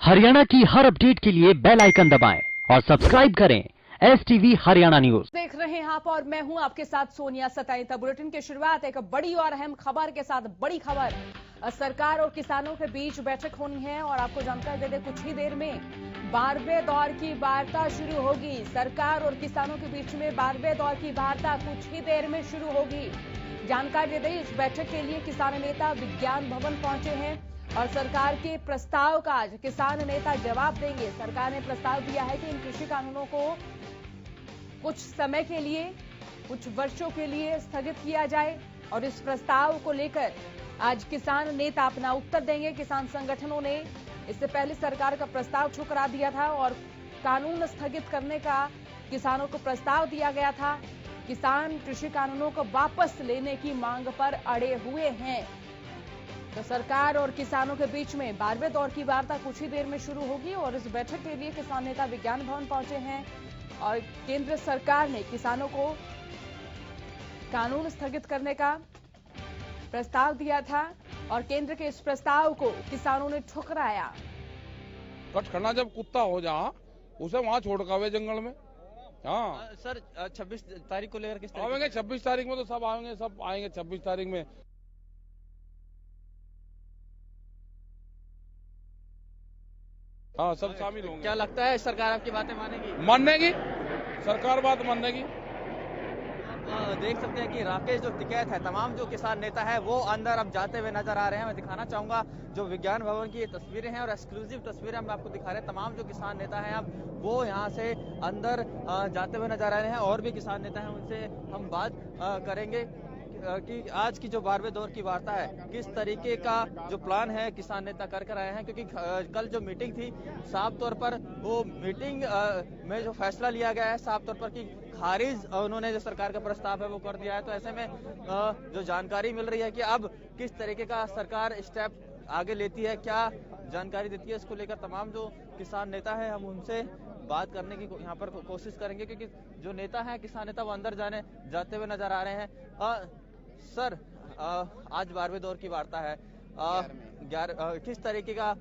हरियाणा की हर अपडेट के लिए बेल आइकन दबाएं और सब्सक्राइब करें STV हरियाणा न्यूज। देख रहे हैं आप और मैं हूं आपके साथ सोनिया सताइता। बुलेटिन की शुरुआत एक बड़ी और अहम खबर के साथ। बड़ी खबर, सरकार और किसानों के बीच बैठक होनी है और आपको जानकारी दे दें कुछ ही देर में 12वें दौर की वार्ता शुरू होगी। सरकार और किसानों के बीच में 12वें दौर की वार्ता कुछ ही देर में शुरू होगी। जानकारी दे दें इस बैठक के लिए किसान नेता विज्ञान भवन पहुंचे हैं और सरकार के प्रस्ताव का आज किसान नेता जवाब देंगे। सरकार ने प्रस्ताव दिया है कि इन कृषि कानूनों को कुछ समय के लिए, कुछ वर्षों के लिए स्थगित किया जाए और इस प्रस्ताव को लेकर आज किसान नेता अपना उत्तर देंगे। किसान संगठनों ने इससे पहले सरकार का प्रस्ताव ठुकरा दिया था और कानून स्थगित करने का किसानों को प्रस्ताव दिया गया था। किसान कृषि कानूनों को वापस लेने की मांग पर अड़े हुए हैं। तो सरकार और किसानों के बीच में 12वें दौर की वार्ता कुछ ही देर में शुरू होगी और इस बैठक के लिए किसान नेता विज्ञान भवन पहुंचे हैं और केंद्र सरकार ने किसानों को कानून स्थगित करने का प्रस्ताव दिया था और केंद्र के इस प्रस्ताव को किसानों ने ठुकराया। कट करना जब कुत्ता हो जा उसे वहाँ छोड़ कावे जंगल में। हाँ सर 26 तारीख को लेकर किस तरह आएंगे? 26 तारीख में तो सब आएंगे 26 तारीख में। हाँ सब शामिल होंगे। क्या लगता है सरकार आपकी बातें मानेगी? सरकार बात मानेगी। देख सकते हैं कि राकेश जो टिकैत है, तमाम जो किसान नेता है वो अंदर अब जाते हुए नजर आ रहे हैं। मैं दिखाना चाहूंगा जो विज्ञान भवन की तस्वीरें हैं और एक्सक्लूसिव तस्वीरें हम आपको दिखा रहे हैं। तमाम जो किसान नेता हैं अब वो यहाँ से अंदर जाते हुए नजर आ रहे हैं और भी किसान नेता हैं उनसे हम बात करेंगे कि आज की जो 12वें दौर की वार्ता है किस तरीके का जो प्लान है किसान नेता कर आए हैं। क्योंकि कल जो मीटिंग थी साफ तौर पर वो मीटिंग में जो फैसला लिया गया है साफ तौर पर कि खारिज उन्होंने जो सरकार का प्रस्ताव है वो कर दिया है। तो ऐसे में जो जानकारी मिल रही है कि अब किस तरीके का सरकार स्टेप आगे लेती है, क्या जानकारी देती है, इसको लेकर तमाम जो किसान नेता है हम उनसे बात करने की यहाँ पर कोशिश करेंगे। क्योंकि जो नेता है किसान नेता वो अंदर जाते हुए नजर आ रहे हैं। सर आज 12वें दौर की वार्ता है, किस तरीके का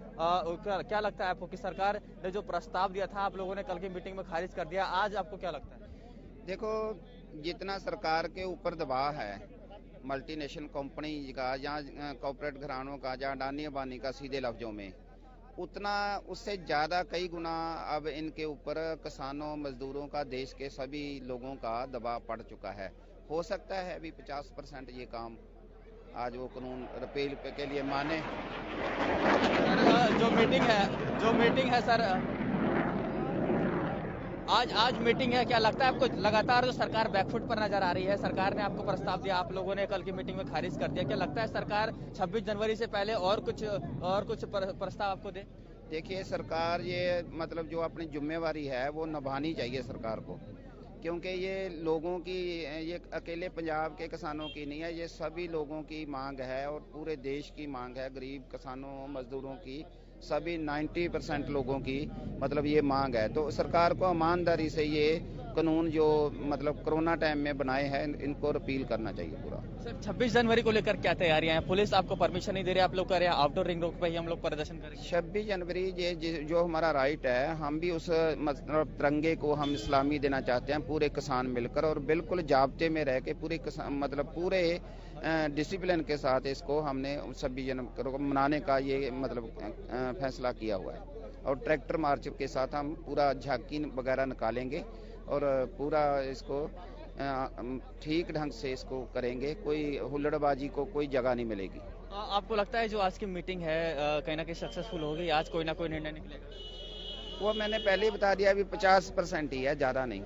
क्या लगता है आपको कि सरकार ने जो प्रस्ताव दिया था आप लोगों ने कल की मीटिंग में खारिज कर दिया, आज आपको क्या लगता है? देखो, जितना सरकार के ऊपर दबाव है मल्टीनेशनल कंपनी का या कॉर्पोरेट घरानों का या अडानी अंबानी का सीधे लफ्जों में, उतना उससे ज्यादा कई गुना अब इनके ऊपर किसानों मजदूरों का, देश के सभी लोगों का दबाव पड़ चुका है। हो सकता है अभी 50% ये काम आज वो कानून रिपील के लिए माने। जो मीटिंग है सर, आज मीटिंग है, क्या लगता है आपको लगातार जो सरकार बैकफुट पर नजर आ रही है? सरकार ने आपको प्रस्ताव दिया, आप लोगों ने कल की मीटिंग में खारिज कर दिया। क्या लगता है सरकार 26 जनवरी से पहले और कुछ प्रस्ताव आपको दे? देखिए, सरकार ये मतलब जो अपनी जिम्मेवारी है वो निभानी चाहिए सरकार को, क्योंकि ये लोगों की, ये अकेले पंजाब के किसानों की नहीं है, ये सभी लोगों की मांग है और पूरे देश की मांग है। गरीब किसानों, मजदूरों की, सभी 90% लोगों की मतलब ये मांग है। तो सरकार को ईमानदारी से ये कानून जो मतलब कोरोना टाइम में बनाए हैं इनको रिपील करना चाहिए पूरा। सर 26 जनवरी को लेकर क्या तैयारियां हैं? पुलिस आपको परमिशन नहीं दे रही, आप लोग कह रहे हैं आउटडोर रिंग रोड पे ही हम लोग प्रदर्शन करेंगे। 26 जनवरी ये जो हमारा राइट है, हम भी उस मतलब तिरंगे को हम इस्लामी देना चाहते हैं पूरे किसान मिलकर और बिल्कुल जाब्ते में रह के पूरे किसान मतलब पूरे डिसिप्लिन के साथ इसको हमने 26 जनवरी को मनाने का ये मतलब फैसला किया हुआ है। और ट्रैक्टर मार्च के साथ हम पूरा झांकी वगैरह निकालेंगे और पूरा इसको ठीक ढंग से इसको करेंगे। कोई हुल्लड़बाजी को कोई जगह नहीं मिलेगी। आपको लगता है जो आज की मीटिंग है कहीं ना कहीं सक्सेसफुल होगी? आज कोई ना कोई निर्णय निकलेगा? वो मैंने पहले ही बता दिया, अभी 50% ही है, ज्यादा नहीं।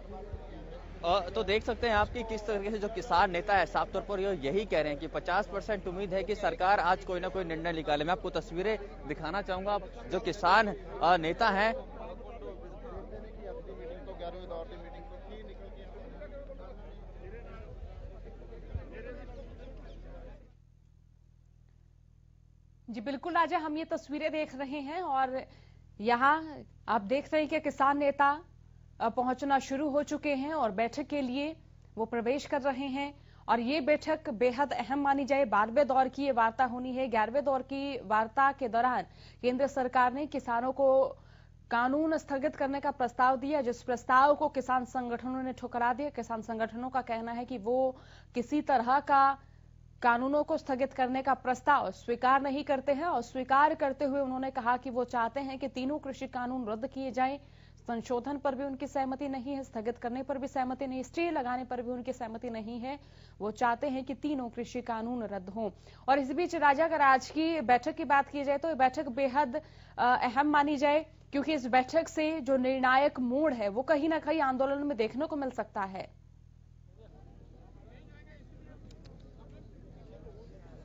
तो देख सकते हैं आप कि किस तरीके से जो किसान नेता है साफ तौर पर यही कह रहे हैं कि 50% उम्मीद है कि सरकार आज कोई ना कोई निर्णय निकाले। मैं आपको तस्वीरें दिखाना चाहूंगा जो किसान नेता हैं। जी बिल्कुल राजा, हम ये तस्वीरें देख रहे हैं और यहाँ आप देख रहे हैं कि किसान नेता पहुंचना शुरू हो चुके हैं और बैठक के लिए वो प्रवेश कर रहे हैं और ये बैठक बेहद अहम मानी जाए। 12वें दौर की ये वार्ता होनी है। 11वें दौर की वार्ता के दौरान केंद्र सरकार ने किसानों को कानून स्थगित करने का प्रस्ताव दिया, जिस प्रस्ताव को किसान संगठनों ने ठुकरा दिया। किसान संगठनों का कहना है कि वो किसी तरह का कानूनों को स्थगित करने का प्रस्ताव स्वीकार नहीं करते हैं, और स्वीकार करते हुए उन्होंने कहा कि वो चाहते हैं कि तीनों कृषि कानून रद्द किए जाएं। संशोधन पर भी उनकी सहमति नहीं है, स्थगित करने पर भी सहमति नहीं, स्टे लगाने पर भी उनकी सहमति नहीं है। वो चाहते हैं कि तीनों कृषि कानून रद्द हों। और इस बीच राजा, अगर आज की बैठक की बात की जाए तो ये बैठक बेहद अहम मानी जाए, क्योंकि इस बैठक से जो निर्णायक मोड़ है वो कहीं ना कहीं आंदोलन में देखने को मिल सकता है।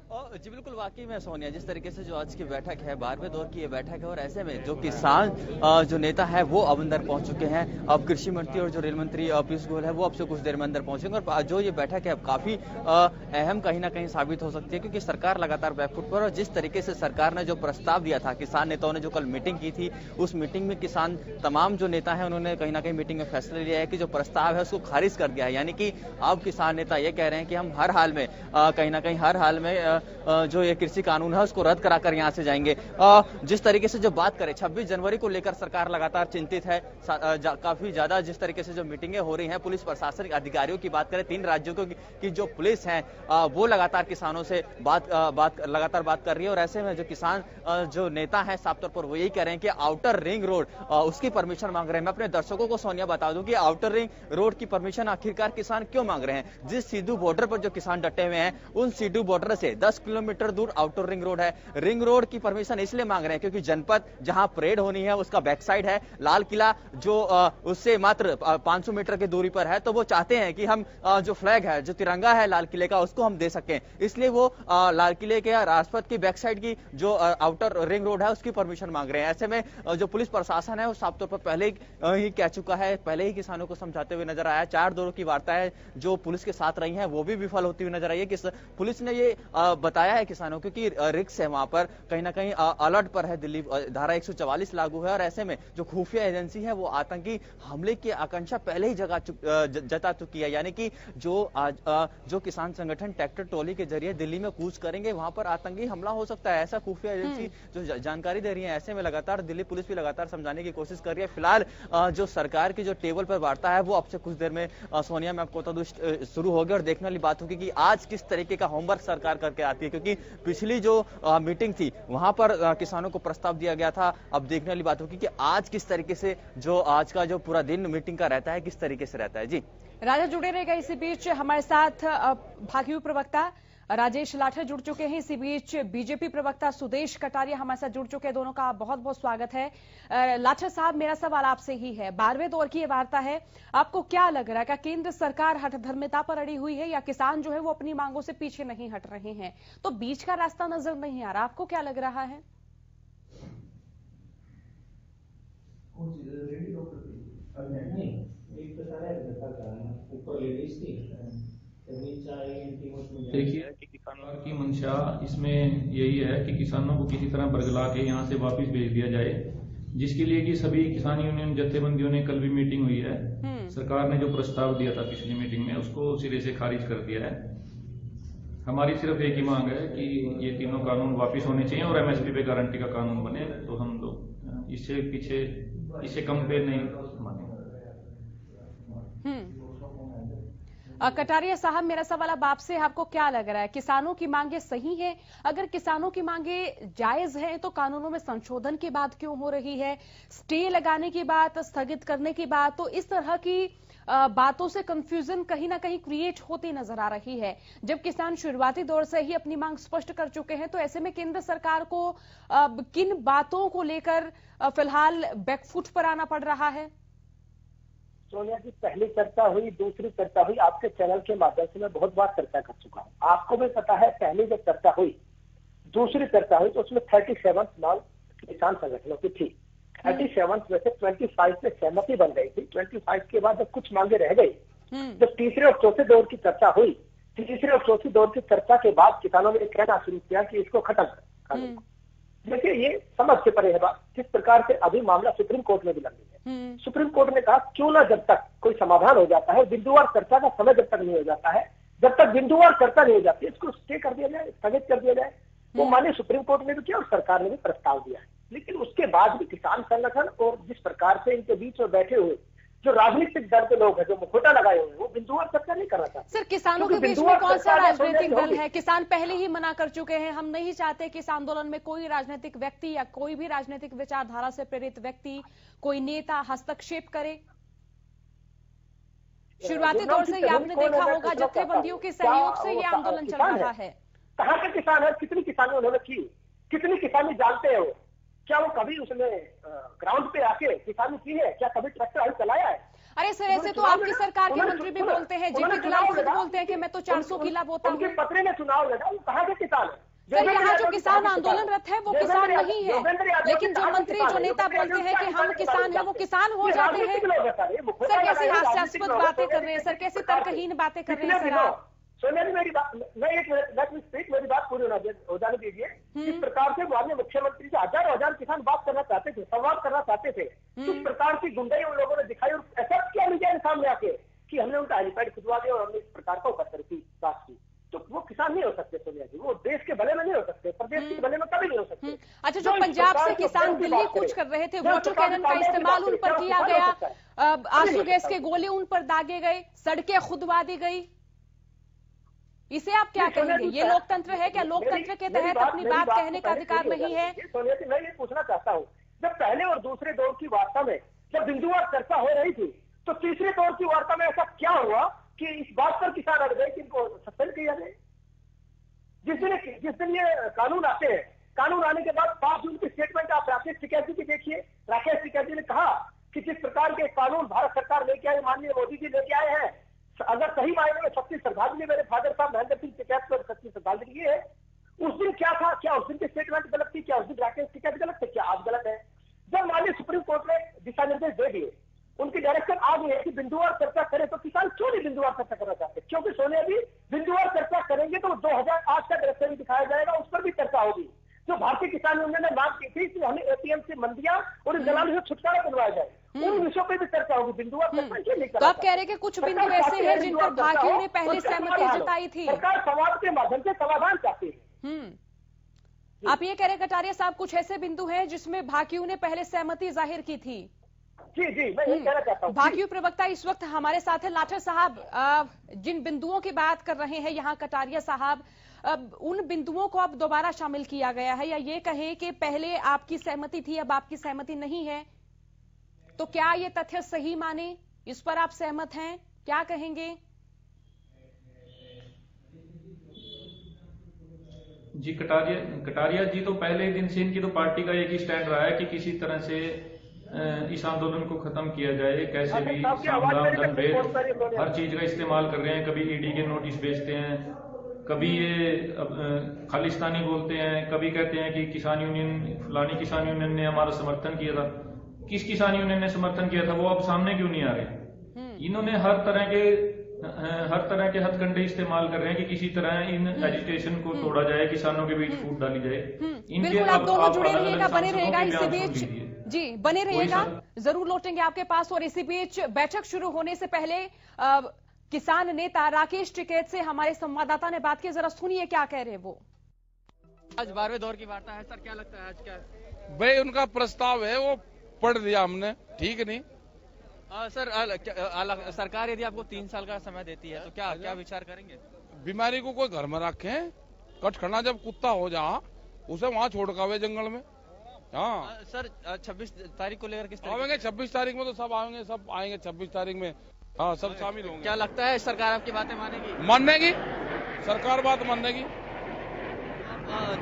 जी बिल्कुल, वाकई में सोनिया, जिस तरीके से जो आज की बैठक है 12वें दौर की ये बैठक है, और ऐसे में जो किसान जो नेता है वो अब अंदर पहुंच चुके हैं। अब कृषि मंत्री और जो रेल मंत्री पीयूष गोयल है वो अब से कुछ देर में अंदर पहुंचेंगे, और जो ये बैठक है अब काफी अहम कहीं ना कहीं साबित हो सकती है, क्योंकि सरकार लगातार बैकफुट पर। और जिस तरीके से सरकार ने जो प्रस्ताव दिया था, किसान नेताओं ने जो कल मीटिंग की थी, उस मीटिंग में किसान तमाम जो नेता है उन्होंने कहीं ना कहीं मीटिंग में फैसला लिया है कि जो प्रस्ताव है उसको खारिज कर दिया है। यानी कि अब किसान नेता ये कह रहे हैं कि हम हर हाल में कहीं ना कहीं हर हाल में जो ये कृषि कानून है उसको रद्द कराकर यहां से जाएंगे। जिस तरीके से जो बात करें 26 जनवरी को लेकर सरकार लगातार चिंतित है, काफी ज्यादा जिस तरीके से जो मीटिंगें हो रही हैं पुलिस प्रशासनिक अधिकारियों की बात करें, 3 राज्यों की जो पुलिस है वो लगातार किसानों से लगातार बात कर रही है। और ऐसे में जो किसान जो नेता है साफ तौर पर वो यही कह रहे हैं कि आउटर रिंग रोड उसकी परमिशन मांग रहे हैं। मैं अपने दर्शकों को सोनिया बता दूं कि आउटर रिंग रोड की परमिशन आखिरकार किसान क्यों मांग रहे हैं। जिस सिद्धू बॉर्डर पर जो किसान डटे हुए हैं, उन सिद्धू बॉर्डर से 10 किलोमीटर दूर आउटर रिंग रोड है। रिंग रोड की परमिशन इसलिए मांग रहे हैं क्योंकि जनपद जहां परेड होनी है उसका बैक साइड है, लाल किला जो उससे मात्र 500 मीटर की दूरी पर है, तो वो चाहते हैं कि हम जो फ्लैग है, जो तिरंगा है लाल किले का, उसको हम दे सकें। इसलिए वो लाल किले के राजपथ की बैक साइड की जो आउटर रिंग रोड है उसकी परमिशन मांग रहे हैं। ऐसे में जो पुलिस प्रशासन है वो साफ तौर पर पहले ही कह चुका है, पहले ही किसानों को समझाते हुए नजर आया। 4 दौरों की वार्ताएं जो पुलिस के साथ रही हैं वो भी विफल होती हुई नजर आई है। पुलिस ने ये बताया है किसानों को कि रिक्स है, वहां पर कहीं ना कहीं अलर्ट पर है। दिल्ली धारा 144 लागू है, और ऐसे में जो खुफिया एजेंसी है वो आतंकी हमले की आकांक्षा पहले ही जता चुकी है। यानी कि जो किसान संगठन ट्रैक्टर ट्रॉली के जरिए दिल्ली में कूच करेंगे, वहां पर आतंकी हमला हो सकता है, ऐसा खुफिया एजेंसी जो जानकारी दे रही है। ऐसे में लगातार दिल्ली पुलिस भी लगातार समझाने की कोशिश कर रही है। फिलहाल जो सरकार की जो टेबल पर वार्ता है वो अब से कुछ देर में सोनिया मैं आपको बता दूं शुरू होगी, और देखने वाली बात होगी कि आज किस तरीके का होमवर्क सरकार करके आती है, क्योंकि पिछली जो मीटिंग थी वहां पर किसानों को प्रस्ताव दिया गया था। अब देखने वाली बात होगी कि आज किस तरीके से जो आज का जो पूरा दिन मीटिंग का रहता है किस तरीके से रहता है। जी राजा जुड़े रहेगा। इसी बीच हमारे साथ भाजपा प्रवक्ता राजेश लाठर जुड़ चुके हैं। इसी बीच बीजेपी प्रवक्ता सुदेश कटारिया हमारे साथ जुड़ चुके हैं। दोनों का बहुत बहुत स्वागत है। लाठर साहब, मेरा सवाल आपसे ही है, 12वें दौर की ये वार्ता है, आपको क्या लग रहा है, क्या केंद्र सरकार हठधर्मिता पर अड़ी हुई है, या किसान जो है वो अपनी मांगों से पीछे नहीं हट रहे हैं? तो बीच का रास्ता नजर नहीं आ रहा, आपको क्या लग रहा है? देखिए, किसानों की मंशा इसमें यही है कि किसानों को किसी तरह बरगला के यहाँ से वापस भेज दिया जाए, जिसके लिए कि सभी किसान यूनियन जत्थेबंदियों ने कल भी मीटिंग हुई है। सरकार ने जो प्रस्ताव दिया था पिछली मीटिंग में उसको सिरे से खारिज कर दिया है। हमारी सिर्फ एक ही मांग है कि ये तीनों कानून वापस होने चाहिए और एमएसपी पे गारंटी का कानून बने, तो हम लोग इससे कम पे नहीं मानेंगे। कटारिया साहब, मेरा सवाल अब आपसे, आपको क्या लग रहा है, किसानों की मांगे सही है? अगर किसानों की मांगे जायज है तो कानूनों में संशोधन की बात क्यों हो रही है? स्टे लगाने की बात, स्थगित करने की बात, तो इस तरह की बातों से कंफ्यूजन कहीं ना कहीं क्रिएट होती नजर आ रही है। जब किसान शुरुआती दौर से ही अपनी मांग स्पष्ट कर चुके हैं, तो ऐसे में केंद्र सरकार को किन बातों को लेकर फिलहाल बैकफुट पर आना पड़ रहा है? सोनिया जी, पहली चर्चा हुई, दूसरी चर्चा हुई, आपके चैनल के माध्यम से मैं बहुत बार चर्चा कर चुका हूं। आपको भी पता है, पहली जब चर्चा हुई, दूसरी चर्चा हुई तो उसमें 37 नाम किसान संगठनों की थी। 37 में से 25 पे सहमति बन गई थी। 25 के बाद जब कुछ मांगे रह गई, जब तीसरे और चौथे दौर की चर्चा हुई, तीसरे और चौथे दौर की चर्चा के बाद किसानों ने कहना शुरू किया कि इसको खत्म कर। देखिए, ये समझ से परे है बात। जिस प्रकार से अभी मामला सुप्रीम कोर्ट में भी लग गई है, सुप्रीम कोर्ट ने कहा क्यों ना जब तक कोई समाधान हो जाता है, बिंदुवार चर्चा का समय जब तक नहीं हो जाता है, जब तक बिंदुवार चर्चा नहीं हो जाती इसको स्टे कर दिया जाए, स्थगित कर दिया जाए। वो माननीय सुप्रीम कोर्ट ने भी किया और सरकार ने भी प्रस्ताव दिया है, लेकिन उसके बाद भी किसान संगठन और जिस प्रकार से इनके बीच में बैठे हुए जो राजनीतिक दल के लोग हैं, जो मुखौटा लगाए हुए हैं, वो बिंदुवार चर्चा नहीं करना चाहते। सर, किसानों के बीच में कौन सा राजनीतिक दल है? किसान पहले ही मना कर चुके हैं, हम नहीं चाहते कि इस आंदोलन में कोई राजनीतिक व्यक्ति या कोई भी राजनीतिक विचारधारा से प्रेरित व्यक्ति, कोई नेता हस्तक्षेप करे। शुरुआती दौर से ये आपने देखा होगा, जत्थेबंदियों के सहयोग से ये आंदोलन चल रहा है। कहाँ के किसान है, कितनी किसानी उन्होंने की, कितनी किसानी जानते हैं वो? क्या वो कभी उसने ग्राउंड पे आके किसानी की है? क्या कभी ट्रैक्टर हल चलाया है? अरे सर, ऐसे तो आपकी सरकार के मंत्री भी बोलते हैं, जेपी दलाल खुद बोलते हैं कि मैं तो 400 किला बोता हूँ। उनके पत्र में चुनाव लड़ा, वो कहाँ के किसान है? सर, यहाँ जो किसान आंदोलनरत है वो किसान नहीं है, लेकिन जो मंत्री जो नेता बोलते हैं कि हम किसान हैं, वो किसान हो जाते हैं। सर, कैसी हास्यास्पद बातें कर रहे हैं सर, कैसी तर्कहीन बातें कर रहे हैं सर आप? सोनिया जी, मेरी बात, मैं एक मिनट मेरी बात पूरी हो जाने दीजिए। किस प्रकार से माननीय मुख्यमंत्री से हजार किसान बात करना चाहते थे, संवाद करना चाहते थे, किस प्रकार की गुंडाई उन लोगों ने दिखाई और ऐसा क्या मीडिया ने सामने आके कि हमने उनका हेलीपैड खुदवा दिया और हमने इस प्रकार का उपस्तर की बात की। तो वो किसान नहीं हो सकते सोनिया जी, वो देश के भले में नहीं हो सकते, प्रदेश के भले में कभी नहीं हो सकते। अच्छा, जो पंजाब से किसान दिल्ली कूच कर रहे थे, वाटर कैनन का इस्तेमाल उन पर किया गया, आंसू गैस के गोले उन पर दागे गए, सड़कें खुदवा दी गई, इसे आप क्या कहेंगे? ये लोकतंत्र है क्या? लोकतंत्र के तहत अपनी बात कहने का अधिकार नहीं है? सोनिया जी, मैं ये पूछना चाहता हूँ, जब पहले और दूसरे दौर की वार्ता में जब बिंदुवार चर्चा हो रही थी, तो तीसरे दौर की वार्ता में ऐसा क्या हुआ कि इस बात पर किसान अड़ गए कि इनको सस्पेंड किया जाए? जिस दिन ये कानून आते हैं, कानून आने के बाद 5 जून की स्टेटमेंट आप राकेश टिकैत जी की देखिए। राकेश टिकैत जी ने कहा कि जिस प्रकार के कानून भारत सरकार लेके आई, माननीय मोदी जी लेके आए हैं, अगर सही मायने में सच्ची श्रद्धांजलि मेरे फादर साहब महेंद्र सिंह टिकैत को सच्ची श्रद्धांजलि है। उस दिन क्या था? क्या उस दिन की स्टेटमेंट गलत थी? क्या उस दिन राकेश टिकैत गलत थे? क्या आज गलत है? जब माननीय सुप्रीम कोर्ट ने दिशा निर्देश दे दिए, उनकी डायरेक्शन आ गई है कि बिंदुवार चर्चा करें, तो किसान क्यों नहीं बिंदुवार चर्चा करना चाहते? क्योंकि सोनिया जी, बिंदुवार चर्चा करेंगे तो 2008 का डायरेक्शन दिखाया जाएगा, उस पर भी चर्चा होगी। जो भारतीय किसान यूनियन ने मांग की थी कि हमें एपीएमसी मंडियां और इस दलाली से छुटकारा दिलवाया जाए, उन विषयों पर भी चर्चा होगी। बिंदुवार चर्चा क्यों नहीं? तो आप कह रहे हैं कि कुछ बिंदु ऐसे हैं जिन पर भाकियों ने पहले सहमति जताई थी। सरकार संवाद के माध्यम से समाधान चाहती है। आप ये कह रहे हैं कटारिया साहब, कुछ ऐसे बिंदु हैं जिसमें भाकियों ने पहले सहमति जाहिर की थी? जी, मैं ये कहना चाहता हूँ। भाकियू प्रवक्ता इस वक्त हमारे साथ है। लाठर साहब, जिन बिंदुओं की बात कर रहे हैं यहाँ कटारिया साहब, उन बिंदुओं को अब दोबारा शामिल किया गया है, या ये कहें कि पहले आपकी सहमति थी, अब आपकी सहमति नहीं है, तो क्या ये तथ्य सही माने? इस पर आप सहमत हैं? क्या कहेंगे? जी, कटारिया जी, तो पहले दिन से इनकी तो पार्टी का एक ही स्टैंड रहा है कि किसी तरह से इस आंदोलन को खत्म किया जाए, कैसे भी साम दाम दंड भेद हर चीज का इस्तेमाल कर रहे हैं। कभी ईडी के नोटिस भेजते हैं, कभी ये खालिस्तानी बोलते हैं, कभी कहते हैं कि किसान यूनियन, फलानी किसान यूनियन ने हमारा समर्थन किया था। किस किसान यूनियन ने समर्थन किया था, वो अब सामने क्यों नहीं आ रहे? इन्होंने हर तरह के हथकंडे इस्तेमाल कर रहे हैं कि किसी तरह इन एजिटेशन को तोड़ा जाए, किसानों के बीच फूट डाली जाए। बिल्कुल, आप दोनों जुड़े रहिएगा, बने रहेगा इसी बीच। जी, बने रहिएगा, जरूर लौटेंगे आपके पास। और इसी बीच बैठक शुरू होने से पहले किसान नेता राकेश टिकैत से हमारे संवाददाता ने बात की, जरा सुनिए क्या कह रहे वो। आज 12वें दौर की वार्ता है सर, क्या लगता है आज क्या? भाई, उनका प्रस्ताव है वो पढ़ दिया हमने, ठीक नहीं? सर, सरकार यदि आपको 3 साल का समय देती है तो क्या विचार करेंगे? बीमारी को कोई घर में रखे, कटखड़ा जब कुत्ता हो जा उसे वहाँ छोड़ कावे जंगल में। हाँ सर, 26 तारीख को लेकर किस तरह आएंगे? 26 तारीख में तो सब आएंगे, 26 तारीख में। हाँ, सब शामिल होंगे। क्या लगता है सरकार आपकी बातें मानेगी? सरकार बात मानेगी।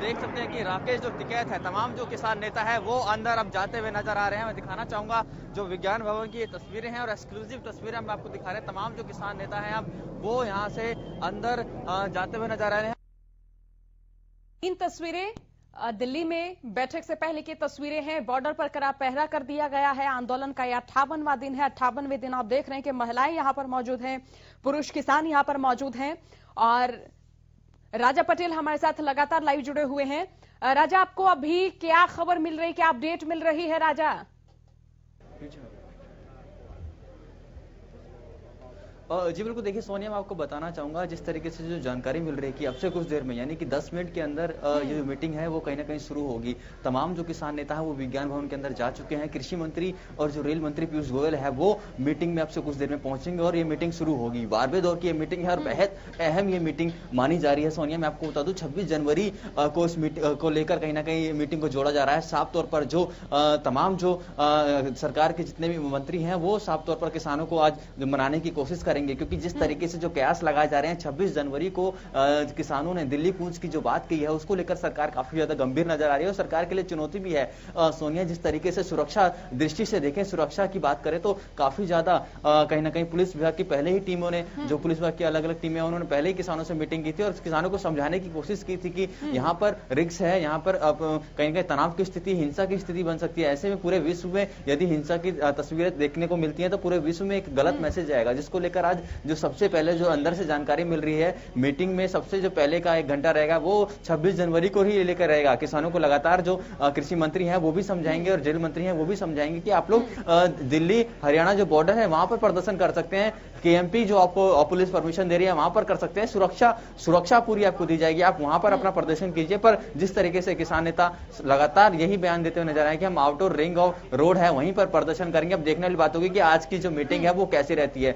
देख सकते हैं कि राकेश जो टिकैत है, तमाम जो किसान नेता है वो अंदर अब जाते हुए नजर आ रहे हैं। मैं दिखाना चाहूंगा जो विज्ञान भवन की ये तस्वीरें हैं और एक्सक्लूसिव तस्वीरें हम आपको दिखा रहे हैं। तमाम जो किसान नेता हैं अब वो यहाँ से अंदर जाते हुए नजर आ रहे हैं। इन तस्वीरें दिल्ली में बैठक से पहले की तस्वीरें हैं। बॉर्डर पर कड़ा पहरा कर दिया गया है। आंदोलन का यह 58वां दिन है। 58वें दिन आप देख रहे हैं कि महिलाएं यहां पर मौजूद हैं, पुरुष किसान यहां पर मौजूद हैं। और राजा पटेल हमारे साथ लगातार लाइव जुड़े हुए हैं। राजा, आपको अभी क्या खबर मिल रही, क्या अपडेट मिल रही है राजा? जी बिल्कुल, देखिए सोनिया, मैं आपको बताना चाहूंगा जिस तरीके से जो जानकारी मिल रही है कि अब से कुछ देर में यानी कि 10 मिनट के अंदर ये जो मीटिंग है वो कहीं ना कहीं शुरू होगी। तमाम जो किसान नेता है वो विज्ञान भवन के अंदर जा चुके हैं। कृषि मंत्री और जो रेल मंत्री पीयूष गोयल है वो मीटिंग में अब से कुछ देर में पहुंचेंगे और ये मीटिंग शुरू होगी। 12वें दौर की ये मीटिंग है और बेहद अहम ये मीटिंग मानी जा रही है। सोनिया, मैं आपको बता दूं 26 जनवरी को इस मीटिंग को लेकर कहीं ना कहीं मीटिंग को जोड़ा जा रहा है। साफ तौर पर जो तमाम जो सरकार के जितने भी मंत्री हैं वो साफ तौर पर किसानों को आज मनाने की कोशिश करेंगे, क्योंकि जिस तरीके से जो कयास लगाए जा रहे हैं 26 जनवरी को किसानों ने दिल्ली कूच की जो बात की है उसको लेकर सरकार काफी ज्यादा गंभीर नजर आ रही है और सरकार के लिए चुनौती भी है। सोनिया, जिस तरीके से सुरक्षा दृष्टि से देखें, सुरक्षा की बात करें तो काफी ज्यादा कहीं ना कहीं पुलिस विभाग की पहले ही टीमों ने, जो पुलिस विभाग की अलग अलग टीमें उन्होंने पहले ही किसानों से मीटिंग की थी और किसानों को समझाने की कोशिश की थी कि यहाँ पर रिस्क है, यहाँ पर कहीं कहीं तनाव की स्थिति, हिंसा की स्थिति बन सकती है। ऐसे में पूरे विश्व में यदि हिंसा की तस्वीरें देखने को मिलती हैं तो पूरे विश्व में एक गलत मैसेज आएगा, जिसको लेकर आज जो सबसे पहले जो अंदर से जानकारी मिल रही है मीटिंग में सबसे जो पहले का 1 घंटा रहेगा वो 26 जनवरी को ही लेकर रहेगा। किसानों को लगातार जो कृषि मंत्री हैं वो भी समझाएंगे और जेल मंत्री हैं वो भी समझाएंगे कि आप लोग दिल्ली हरियाणा जो बॉर्डर है वहां पर प्रदर्शन कर सकते हैं, केएमपी जो आपको पुलिस परमिशन दे रही है वहां पर कर सकते हैं, सुरक्षा पूरी आपको दी जाएगी, आप वहां पर अपना प्रदर्शन कीजिए। पर जिस तरीके से किसान नेता लगातार यही बयान देते हुए नजर आए कि हम आउटडोर रिंग ऑफ रोड है वहीं पर प्रदर्शन करेंगे। अब देखने वाली बात होगी कि आज की जो मीटिंग है वो कैसी रहती है।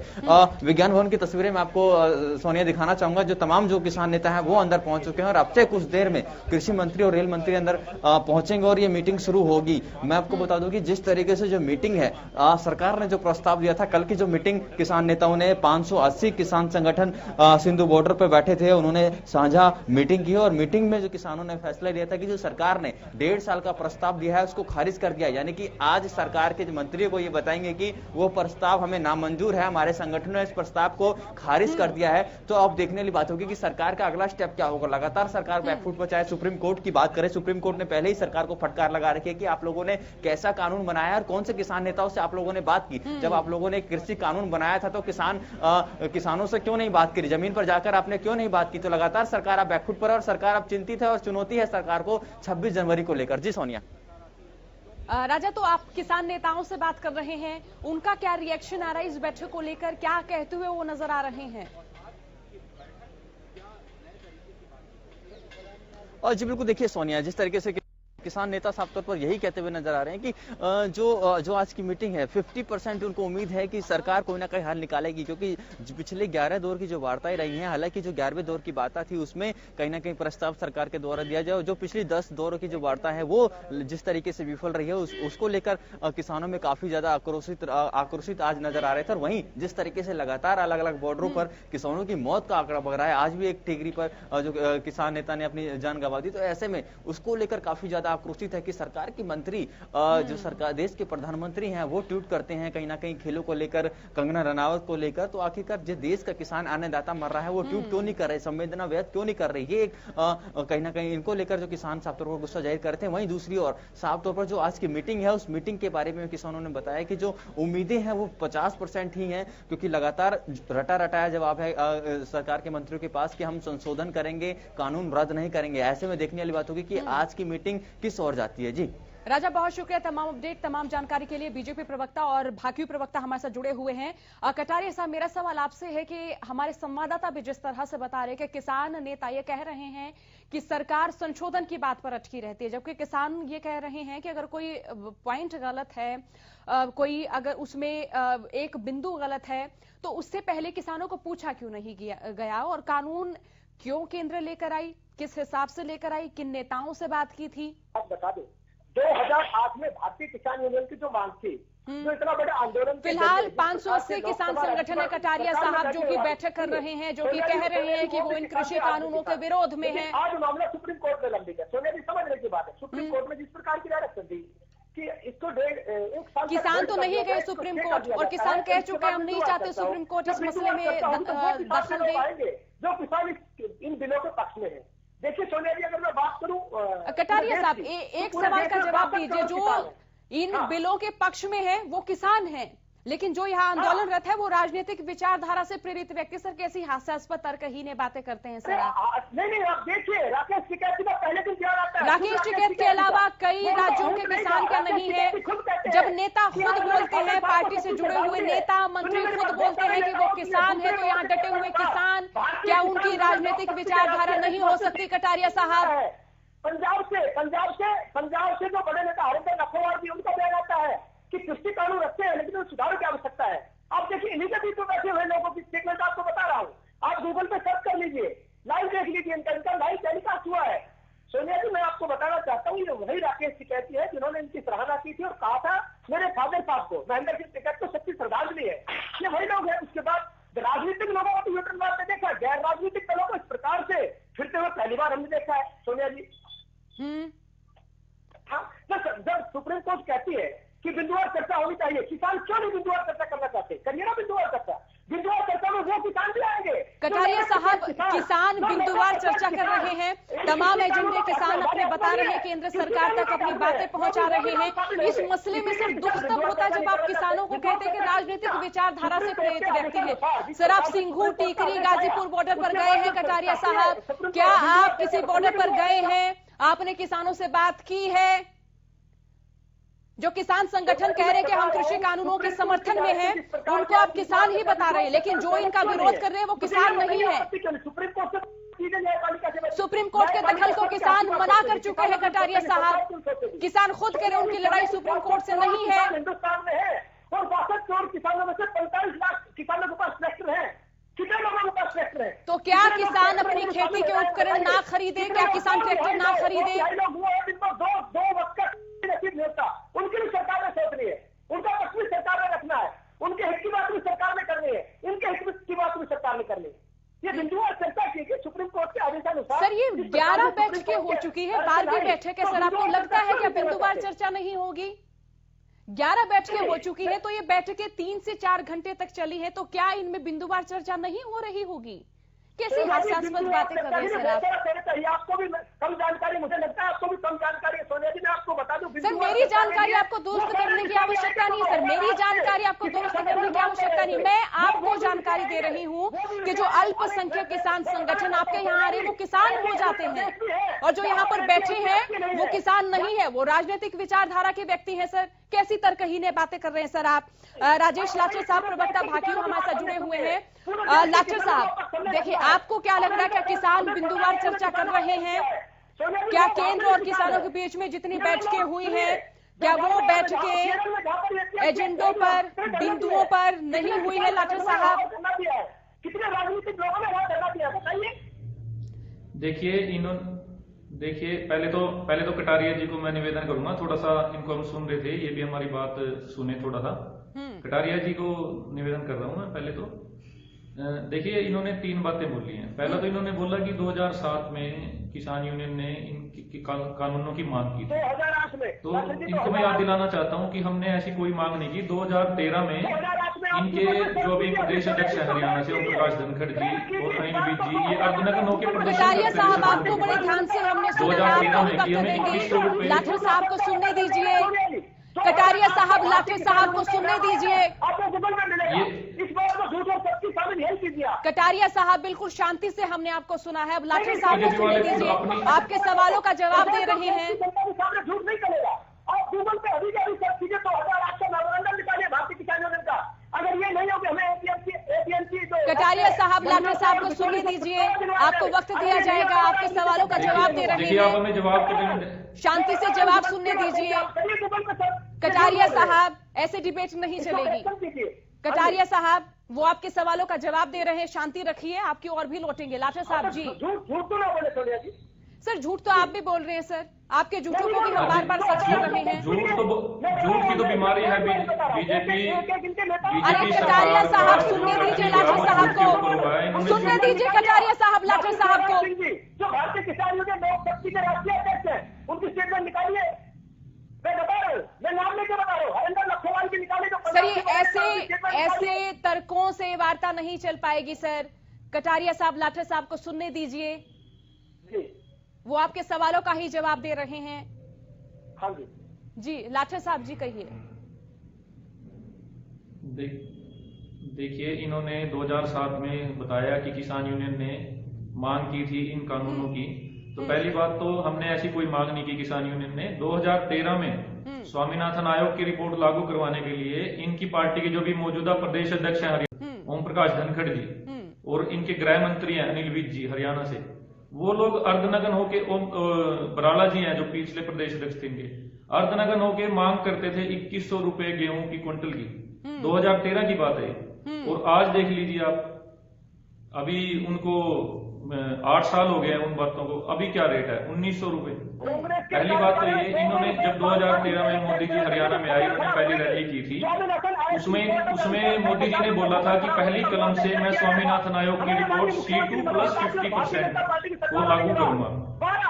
विज्ञान भवन की तस्वीरें मैं आपको सोनिया दिखाना चाहूंगा। जो तमाम जो किसान नेता हैं वो अंदर पहुंच चुके हैं और अब से कुछ देर में कृषि मंत्री और रेल मंत्री अंदर पहुंचेंगे और ये मीटिंग शुरू होगी। मैं आपको बता दूं कि जिस तरीके से जो मीटिंग है, सरकार ने जो प्रस्ताव दिया था, कल की जो मीटिंग किसान नेताओं ने 580 किसान संगठन सिंधु बॉर्डर पर बैठे थे, उन्होंने साझा मीटिंग की और मीटिंग में जो किसानों ने फैसला लिया था कि जो सरकार ने 1.5 साल का प्रस्ताव दिया है उसको खारिज कर दिया। यानी कि आज सरकार के मंत्रियों को ये बताएंगे कि वो प्रस्ताव हमें नामंजूर है, हमारे संगठन ने इस प्रस्ताव को खारिज कर दिया है। तो अब देखने वाली बात होगी कि सरकार का अगला स्टेप क्या होगा। लगातार सरकार बैकफुट पर, चाहे सुप्रीम कोर्ट की बात करें, सुप्रीम कोर्ट ने पहले ही सरकार को फटकार लगा रखी है कि आप लोगों ने कैसा कानून बनाया और कौन से किसान नेताओं से आप लोगों ने बात की। जब आप लोगों ने कृषि कानून बनाया था तो किसानों से क्यों नहीं बात करी, जमीन पर जाकर आपने क्यों नहीं बात की। तो लगातार सरकार अब बैकफुट पर और सरकार अब चिंतित है और चुनौती है सरकार को 26 जनवरी को लेकर। जी सोनिया। राजा, तो आप किसान नेताओं से बात कर रहे हैं, उनका क्या रिएक्शन आ रहा है इस बैठक को लेकर, क्या कहते हुए वो नजर आ रहे हैं? और जी बिल्कुल, देखिए सोनिया, जिस तरीके से किसान नेता साफ तौर पर यही कहते हुए नजर आ रहे हैं कि जो आज की मीटिंग है 50% उनको उम्मीद है कि सरकार कोई ना कोई हल निकालेगी, क्योंकि पिछले 11 दौर की जो वार्ताएं रही हैं, हालांकि जो 11वें दौर की बात थी उसमें कहीं ना कहीं प्रस्ताव सरकार के द्वारा दिया जाए, जो पिछली 10 दौरों की जो वार्ता है वो जिस तरीके से विफल रही है उसको लेकर किसानों में काफी ज्यादा आक्रोशित आज नजर आ रहे थे। और वहीं जिस तरीके से लगातार अलग अलग बॉर्डरों पर किसानों की मौत का आंकड़ा बढ़ रहा है, आज भी एक टिगरी पर जो किसान नेता ने अपनी जान गंवा दी, तो ऐसे में उसको लेकर काफी ज्यादा आक्रोशित है कि सरकार के मंत्री जो सरकार देश के प्रधानमंत्री हैं वो ट्वीट करते हैं कहीं ना कहीं खेलों को लेकर, कंगना रनावत को लेकर, तो आखिरकार जो देश का किसान अन्नदाता मर रहा है वो ट्वीट क्यों नहीं कर रहे, संवेदना व्यक्त क्यों नहीं कर रही। ये कहीं ना कहीं इनको लेकर जो किसान साफ तौर पर गुस्सा जाहिर करते हैं। वहीं दूसरी ओर साफ तौर पर जो आज की मीटिंग है उस मीटिंग के बारे में किसानों ने बताया कि जो उम्मीदें हैं वो 50% ही हैं, क्योंकि लगातार रटाया जवाब है सरकार के मंत्रियों के पास कि हम संशोधन करेंगे, कानून रद्द नहीं करेंगे। ऐसे में देखने वाली बात होगी कि आज की मीटिंग किस ओर जाती है। जी राजा, बहुत शुक्रिया तमाम अपडेट, तमाम जानकारी के लिए। बीजेपी प्रवक्ता और भाकियू प्रवक्ता हमारे साथ जुड़े हुए हैं। कटारिया साहब, मेरा सवाल आपसे है कि हमारे संवाददाता भी जिस तरह से बता रहे हैं कि किसान नेता ये कह रहे हैं कि सरकार संशोधन की बात पर अटकी रहती है, जबकि किसान ये कह रहे हैं कि अगर कोई पॉइंट गलत है, कोई अगर उसमें एक बिंदु गलत है तो उससे पहले किसानों को पूछा क्यों नहीं गया और कानून क्यों केंद्र लेकर आई, किस हिसाब से लेकर आई, किन नेताओं से बात की थी? आप बता दो 2008 में भारतीय किसान यूनियन की जो मांग थी, जो इतना बड़ा आंदोलन, फिलहाल 580 किसान संगठन है कटारिया साहब जो कि बैठक कर रहे हैं, जो कि कह रहे हैं कि वो इन कृषि कानूनों के विरोध में है। आज मामला सुप्रीम कोर्ट में लंबित है। सोनिया जी, समझने की बात है, सुप्रीम कोर्ट में जिस प्रकार की डायरेक्शन दी कि इसको 1 साल, किसान तो नहीं गए सुप्रीम कोर्ट और किसान कह चुके हैं हम नहीं चाहते सुप्रीम कोर्ट इस मसले में दखल दे। जो किसान इन बिलों के पक्ष में है, देखिए सोनिया जी, अगर मैं बात करूं, कटारिया साहब एक सवाल का जवाब दीजिए। जो इन बिलों के पक्ष में है वो किसान हैं, लेकिन जो यहाँ आंदोलनरत है वो राजनीतिक विचारधारा से प्रेरित व्यक्ति। सर, कैसी हास्यास्पद तर्कहीन बातें करते हैं सर आप? नहीं, आप देखिए राकेश टिकैत की पहले दिन क्या आता है। राकेश टिकैत के अलावा कई राज्यों के किसान क्या नहीं है जब नेता खुद बोलते हैं, पार्टी से जुड़े हुए नेता मंत्री खुद बोलते हैं कि वो किसान है, तो यहाँ डटे हुए किसान, क्या उनकी राजनीतिक विचारधारा नहीं हो सकती कटारिया साहब? पंजाब से जो बड़े नेता हरिंदर लखोवाल भी, उनका बयान आता है कि कृषि कानून अच्छे हैं लेकिन सुधार की आवश्यकता है। आप देखिए, इन्हीं के बीच में बैठे हुए लोगों की स्टेटमेंट आपको बता रहा हूँ, आप गूगल पे सर्च कर लीजिए, लाइव देख लीजिए, इनका लाइव टेलीकास्ट हुआ है। सोनिया जी, मैं आपको बताना चाहता हूँ, ये वही राकेश टिकैत है जिन्होंने इनकी सराहना की थी और कहा था मेरे फादर साहब को, महेंद्र सिंह टिकैत को सच्ची श्रद्धांजलि है। ये वही लोग हैं। उसके बाद राजनीतिक लोगों को यूटर्न मारते देखा है, गैर राजनीतिक दलों को इस प्रकार से फिरते हुए पहली बार हमने देखा है सोनिया जी। हाँ, जब सुप्रीम कोर्ट कहती है कि बिंदुवार चर्चा होनी चाहिए, किसान क्यों नहीं बिंदुवार चर्चा करना चाहते? करिए ना बिंदुवार चर्चा में वो किसान भी आएंगे। कटारिया साहब, किसान बिंदुवार चर्चा कर रहे हैं, तमाम एजेंडे किसान अपने बता रहे हैं, केंद्र सरकार तक अपनी बातें पहुंचा रहे हैं। इस मसले में सिर्फ दुख तब होता है जब आप किसानों को कहते हैं कि राजनीतिक विचारधारा से प्रेरित व्यक्ति है। सर, आप सिंघू, टीकरी, गाजीपुर बॉर्डर पर गए हैं कटारिया साहब, क्या आप किसी बॉर्डर पर गए हैं? आपने किसानों से बात की है? जो किसान संगठन कह रहे हैं कि हम कृषि कानूनों के समर्थन में हैं, उनको आप किसान ही बता रहे हैं, लेकिन जो इनका विरोध कर रहे हैं वो किसान नहीं है। सुप्रीम कोर्ट के दखल को किसान मना कर चुके हैं कटारिया साहब। किसान खुद कह रहे हैं उनकी लड़ाई सुप्रीम कोर्ट से नहीं है। हिंदुस्तान में है और 62 करोड़ किसानों में से 45 लाख किसानों के पास ट्रैक्टर है। कितने लोगों के पास ट्रैक्टर है? तो क्या किसान अपनी खेती के उपकरण ना खरीदे? क्या किसान ट्रैक्टर ना खरीदे? दो वक्त का नसीब नहीं होता, उनकी भी सरकार ने सोच रही है, उनका पक्ष भी सरकार ने रखना है, उनके हित की बात भी सरकार ने करनी है, इनके हित की बात भी सरकार ने करनी है। ये बिंदुवार चर्चा की कि सुप्रीम कोर्ट के आदेशानुसार। सर, ये 11 बैठकें हो चुकी है, 12वीं बैठक है सर, आपको लगता है क्या बिंदुवार चर्चा नहीं होगी? 11 बैठकें हो चुकी है, तो ये बैठकें 3 से 4 घंटे तक चली है, तो क्या इनमें बिंदुवार चर्चा नहीं हो रही होगी? कैसी हास्यास्पद बातें कर रहे हैं सर आप? आपको भी कम जानकारी, मुझे लगता है आपको भी कम जानकारी है सोनिया जी। मैं आपको बता दूं, सर मेरी जानकारी आपको दुरुस्त करने की आवश्यकता नहीं है सर, मेरी जानकारी आपको दुरुस्त करने की आवश्यकता नहीं। मैं आपको जानकारी दे रही हूँ कि जो अल्पसंख्यक किसान संगठन आपके यहाँ आ रहे हैं वो किसान हो जाते हैं, और जो यहाँ पर बैठे हैं वो किसान नहीं है, वो राजनीतिक विचारधारा के व्यक्ति है। सर, कैसी तर्कहीन बातें कर रहे हैं सर आप? राजेश लाचर साहब, प्रवक्ता भाकियू हमारे साथ जुड़े हुए हैं। लाचर साहब, देखिए, आपको क्या लग रहा है, क्या किसान बिंदुवार चर्चा कर रहे हैं? क्या केंद्र और किसानों के बीच में जितनी बैठकें हुई हैं, क्या वो बैठकें एजेंडों पर, बिंदुओं पर नहीं हुई है? लाचर साहब, कितने राजनीतिक लोगों ने वहां धरना दिया बताइए। देखिए, पहले तो कटारिया जी को मैं निवेदन करूंगा, थोड़ा सा इनको हम सुन रहे थे, ये भी हमारी बात सुने थोड़ा सा। कटारिया जी को निवेदन कर रहा हूं मैं। पहले तो देखिए, इन्होंने 3 बातें बोली हैं। पहला तो इन्होंने बोला कि 2007 में किसान यूनियन ने इन कानूनों की मांग की थी, 2008 में। तो इनको मैं याद दिलाना चाहता हूं कि हमने ऐसी कोई मांग नहीं की। 2013 में इनके जो भी प्रदेश अध्यक्ष है हरियाणा से, ओम प्रकाश धनखड़ जी और अनिल विज जी, ये अर्धनगर नौ के कटारिया साहब, आपको बड़े ध्यान से हमने सुना, 2013 में कि हमें 21 करोड़ रुपए। लाठर साहब को सुनने दीजिए, कटारिया साहब, लाठर साहब को सुनने दीजिए। कटारिया साहब, बिल्कुल शांति से हमने आपको सुना है, अब लाठर साहब को सुनने दीजिए, आपके सवालों का जवाब दे रहे हैं। झूठ नहीं चलेगा। आप गूगल पे अभी सर्च कीजिए तो 2008 का मेमोरेंडम निकालिए भारतीय किसान यूनियन का। अगर ये नहीं हो कि हमें एपीएमसी कटारिया साहब, लाठर साहब को सुनने दीजिए, आपको वक्त दिया जाएगा, आपके सवालों का जवाब दे रहे हैं, जवाब शांति से जवाब सुनने दीजिए। कटारिया साहब, ऐसे डिबेट नहीं चलेगी। कटारिया साहब, वो आपके सवालों का जवाब दे रहे हैं, शांति रखिए, आपकी और भी लौटेंगे। लाठर साहब जी, झूठ तो ना बोले सोनिया जी। सर, झूठ तो आप भी बोल रहे हैं सर, आपके झूठों को भी हम बार बार सच कर रहे हैं। झूठ की तो बीमारी है बीजेपी। अरे कटारिया साहब, सुनने दीजिए लाठर साहब को, सुनने दीजिए कटारिया साहब, लाठर साहब को। जो भारतीय किसान यूनियन लोक शक्ति के राष्ट्रीय अध्यक्ष हैं, उनकी स्टेटमेंट निकालिए। मैं बता रहा हूँ, मैं नाम लेकर बता रहा हूँ, हरिंदर लखोवाल की निकाली। सर, ये ऐसे तर्कों से वार्ता नहीं चल पाएगी सर। कटारिया साहब, लाठर साहब को सुनने दीजिए, वो आपके सवालों का ही जवाब दे रहे हैं। हाँ जी जी, लाठर साहब जी कहिए। देखिए, इन्होंने 2007 में बताया कि किसान यूनियन ने मांग की थी इन कानूनों की। तो पहली बात तो हमने ऐसी कोई मांग नहीं की किसान यूनियन ने। 2013 में स्वामीनाथन आयोग की रिपोर्ट लागू करवाने के लिए इनकी पार्टी के जो भी मौजूदा प्रदेश अध्यक्ष हैं ओम प्रकाश धनखड़ जी और इनके गृह मंत्री हैं अनिल विज जी हरियाणा से, वो लोग अर्धनग्न होके बराला जी हैं जो पिछले प्रदेश अध्यक्ष थे इनके, अर्धनग्न होके मांग करते थे 2100 रुपए गेहूं की क्विंटल की। 2013 की बात है और आज देख लीजिए आप, अभी उनको 8 साल हो गए हैं उन बातों को, अभी क्या रेट है 1900 रुपए। पहली बात तो ये, इन्होंने जब 2013 में मोदी जी हरियाणा में आए, उन्होंने पहली रैली की थी, उसमें मोदी जी ने बोला था कि पहली कलम से मैं स्वामीनाथन आयोग की रिपोर्ट C2 + 50% को लागू करूंगा।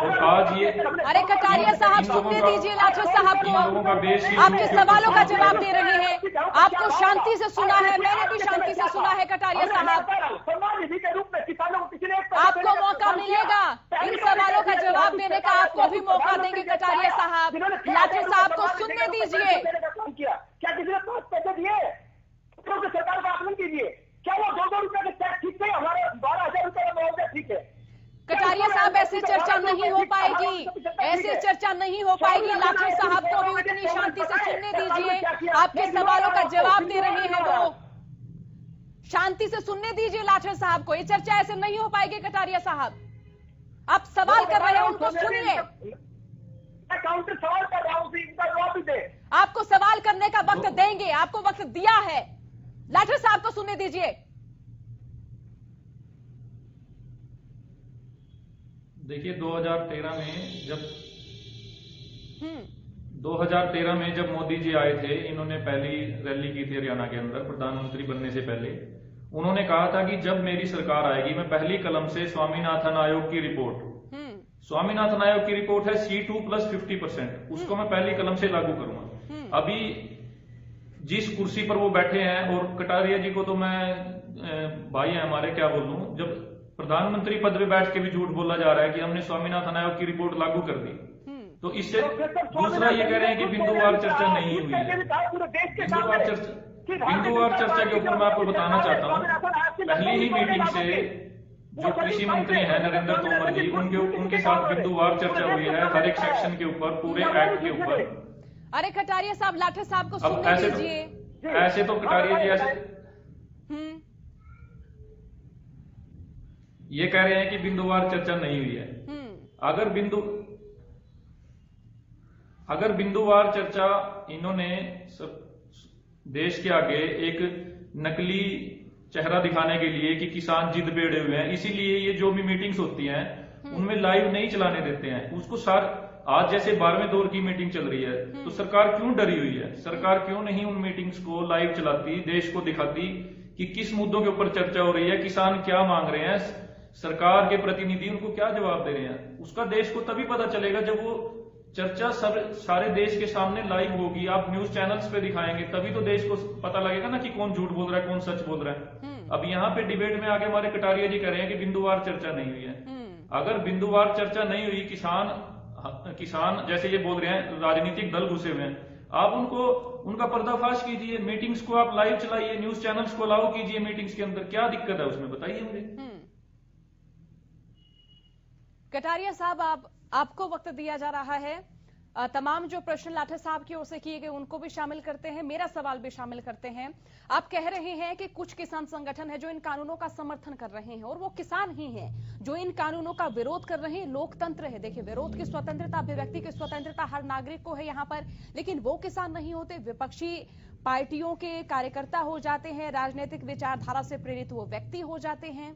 और आज ये, अरे कटारिया साहब सुनने दीजिए लाठर साहब को, आपके सवालों का जवाब दे रहे हैं। आपको शांति से सुना है, मैंने भी शांति से सुना है कटारिया साहब, आपको मौका मिलेगा इन सवालों का जवाब देने का, आपको भी मौका देंगे कटारिया साहब। लाठर साहब को सुनने दीजिए। क्या किसी ने 5 पैसे दिए? सरकार का आकलन कीजिए, क्या वो 2-2 रुपए के टैक्स ठीक है? हमारे 12,000 रुपए का मुआवजा ठीक है? कटारिया साहब ऐसी चर्चा नहीं हो पाएगी, ऐसी चर्चा नहीं हो पाएगी। लाठर साहब को भी उतनी शांति से सुनने दीजिए, आपके सवालों का जवाब दे रहे हैं वो, शांति से सुनने दीजिए लाठर साहब को। ये चर्चा ऐसे नहीं हो पाएगी कटारिया साहब, आप सवाल कर रहे हैं उनको सुनिए। काउंटर सवाल कर रहा हूं, इनका जवाब भी दे। आपको सवाल करने का वक्त देंगे, आपको वक्त दिया है। लाठर साहब को सुनने दीजिए। देखिए 2013 में जब मोदी जी आए थे, इन्होंने पहली रैली की थी हरियाणा के अंदर प्रधानमंत्री बनने से पहले। उन्होंने कहा था कि जब मेरी सरकार आएगी मैं पहली कलम से स्वामीनाथन आयोग की रिपोर्ट, स्वामीनाथन आयोग की रिपोर्ट है C2 + 50%, उसको मैं पहली कलम से लागू करूंगा। अभी जिस कुर्सी पर वो बैठे हैं, और कटारिया जी को तो मैं भाई है हमारे, क्या बोलूं, जब प्रधानमंत्री पद पे बैठ के भी झूठ बोला जा रहा है कि हमने स्वामीनाथन आयोग की रिपोर्ट लागू कर दी, तो इससे दूसरा ये कह रहे हैं कि बिंदुवार चर्चा नहीं हुई है। बिंदुवार चर्चा के ऊपर मैं आपको बताना चाहता हूँ, पहली ही मीटिंग से जो कृषि मंत्री हैं नरेंद्र तोमर जी, उनके साथ बिंदुवार चर्चा हुई है, हर एक सेक्शन के ऊपर, पूरे एक्ट के ऊपर। अरे कटारिया साहब, लाठर साहब को सुनने दीजिए। ऐसे तो कटारिया जी ऐसे ये कह रहे हैं कि बिंदुवार चर्चा नहीं हुई है। अगर बिंदुवार चर्चा इन्होंने देश के आगे एक नकली चेहरा दिखाने के लिए कि किसान जिद पे अड़े हुए हैं, इसीलिए ये जो भी मीटिंग्स होती हैं उनमें लाइव नहीं चलाने देते हैं उसको। आज जैसे 12वें दौर की मीटिंग चल रही है, तो सरकार क्यों डरी हुई है? सरकार क्यों नहीं उन मीटिंग्स को लाइव चलाती, देश को दिखाती कि किस मुद्दों के ऊपर चर्चा हो रही है, किसान क्या मांग रहे हैं, सरकार के प्रतिनिधि उनको क्या जवाब दे रहे हैं? उसका देश को तभी पता चलेगा जब वो चर्चा सारे देश के सामने लाइव होगी, आप न्यूज चैनल्स पे दिखाएंगे, तभी तो देश को पता लगेगा ना कि कौन झूठ बोल रहा है, कौन सच बोल रहा है। अब यहाँ पे डिबेट में आगे हमारे कटारिया जी कह रहे हैं कि बिंदुवार चर्चा नहीं हुई है। अगर बिंदुवार चर्चा नहीं हुई, किसान जैसे ये बोल रहे हैं राजनीतिक दल घुसे हुए हैं, आप उनका पर्दाफाश कीजिए, मीटिंग्स को आप लाइव चलाइए, न्यूज चैनल्स को अलाउ कीजिए मीटिंग्स के अंदर, क्या दिक्कत है उसमें बताइए मुझे। कटारिया साहब, आपको वक्त दिया जा रहा है। तमाम जो प्रश्न लाठर साहब की ओर से किए गए उनको भी शामिल करते हैं, मेरा सवाल भी शामिल करते हैं। आप कह रहे हैं कि कुछ किसान संगठन है जो इन कानूनों का समर्थन कर रहे हैं, और वो किसान ही हैं जो इन कानूनों का विरोध कर रहे हैं। लोकतंत्र है, देखिए, विरोध की स्वतंत्रता, अभिव्यक्ति की स्वतंत्रता हर नागरिक को है यहाँ पर, लेकिन वो किसान नहीं होते, विपक्षी पार्टियों के कार्यकर्ता हो जाते हैं, राजनीतिक विचारधारा से प्रेरित वो व्यक्ति हो जाते हैं।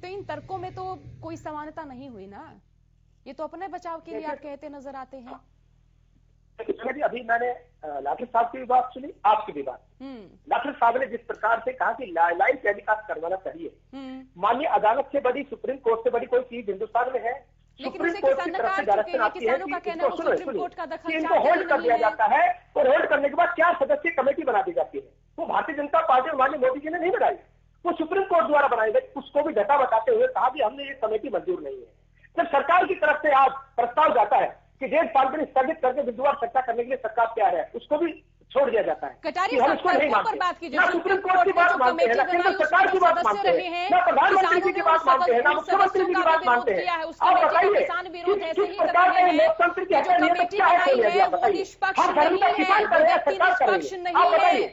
तो इन तर्कों में तो कोई समानता नहीं हुई ना, ये तो अपने बचाव के लिए आप कहते नजर आते हैं। अभी मैंने लाठर साहब की भी बात सुनी, आपकी भी बात। लाठर साहब ने जिस प्रकार से कहा कि लाइव टेलीकास्ट करवाना चाहिए, माननीय अदालत से बड़ी, सुप्रीम कोर्ट से बड़ी कोई चीज हिंदुस्तान में है? सुप्रीम कोर्ट की तरफ से डायरेक्शन आती है कि इनको होल्ड कर दिया जाता है, और होल्ड करने के बाद 4 सदस्यीय कमेटी बना दी जाती है। वो भारतीय जनता पार्टी और माननीय मोदी जी ने नहीं बनाई, वो सुप्रीम कोर्ट द्वारा बनाई गई। उसको भी डटा बताते हुए कहा कि हमने ये कमेटी मंजूर नहीं है। जब सरकार की तरफ से आज प्रस्ताव जाता है कि 1.5 साल के लिए स्थगित करके बिंदुवार चर्चा करने के लिए सरकार तैयार है, उसको भी छोड़ दिया जाता है। कटारिया कि हम साहब, इसको नहीं तर्कों पर मानते। बात कीजिए। ना सुप्रीम कोर्ट की बात मानते हैं, ना केंद्र सरकार की बात मानते हैं, ना प्रधानमंत्री जी की बात मानते हैं, ना मुख्यमंत्री जी की बात मानते हैं। आप बताइए किस प्रकार के लोकतंत्र की हैसियत क्या है सोनिया जी, आप बताइए। हम धर्म का किसान कर रहे हैं, सरकार कर रही है, आप बताइए।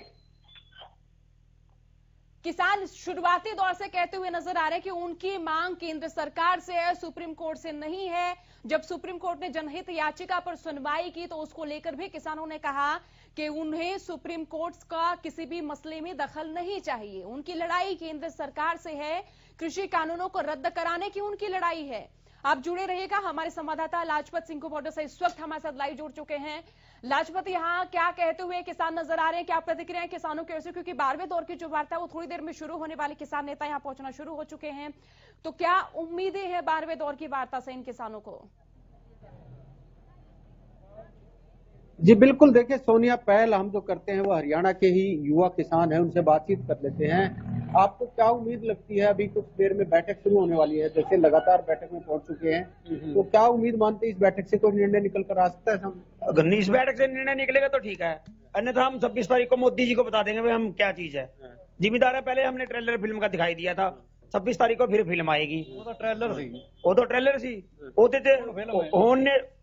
किसान शुरुआती दौर से कहते हुए नजर आ रहे हैं कि उनकी मांग केंद्र सरकार से है, सुप्रीम कोर्ट से नहीं है। जब सुप्रीम कोर्ट ने जनहित याचिका पर सुनवाई की तो उसको लेकर भी किसानों ने कहा कि उन्हें सुप्रीम कोर्ट का किसी भी मसले में दखल नहीं चाहिए। उनकी लड़ाई केंद्र सरकार से है, कृषि कानूनों को रद्द कराने की उनकी लड़ाई है। आप जुड़े रहिएगा। हमारे संवाददाता लाजपत सिंह को बॉर्डर से इस वक्त हमारे साथ लाइव जुड़ चुके हैं। लाजपत, यहाँ क्या कहते हुए किसान नजर आ रहे हैं, क्या प्रतिक्रिया है किसानों की ओर से? क्योंकि 12वें दौर की जो वार्ता है वो थोड़ी देर में शुरू होने वाली, किसान नेता यहाँ पहुंचना शुरू हो चुके हैं। तो क्या उम्मीदें हैं 12वें दौर की वार्ता से इन किसानों को? जी बिल्कुल, देखिए सोनिया, पहल हम जो करते हैं वो हरियाणा के ही युवा किसान हैं, उनसे बातचीत कर लेते हैं। आपको क्या उम्मीद लगती है? अभी कुछ देर में बैठक शुरू होने वाली है, जैसे लगातार बैठक में पहुंच चुके हैं, तो क्या उम्मीद मानते हैं इस बैठक से कोई निर्णय निकल कर आ सकता है? अगर इस बैठक से निर्णय निकलेगा तो ठीक है, अन्यथा हम 26 तारीख को मोदी जी को बता देंगे भाई हम क्या चीज है। जिम्मेदार है, पहले हमने ट्रेलर फिल्म का दिखाई दिया था, 26 तारीख को फिर फिल्म आएगी। वो तो ट्रेलर सी होते थे,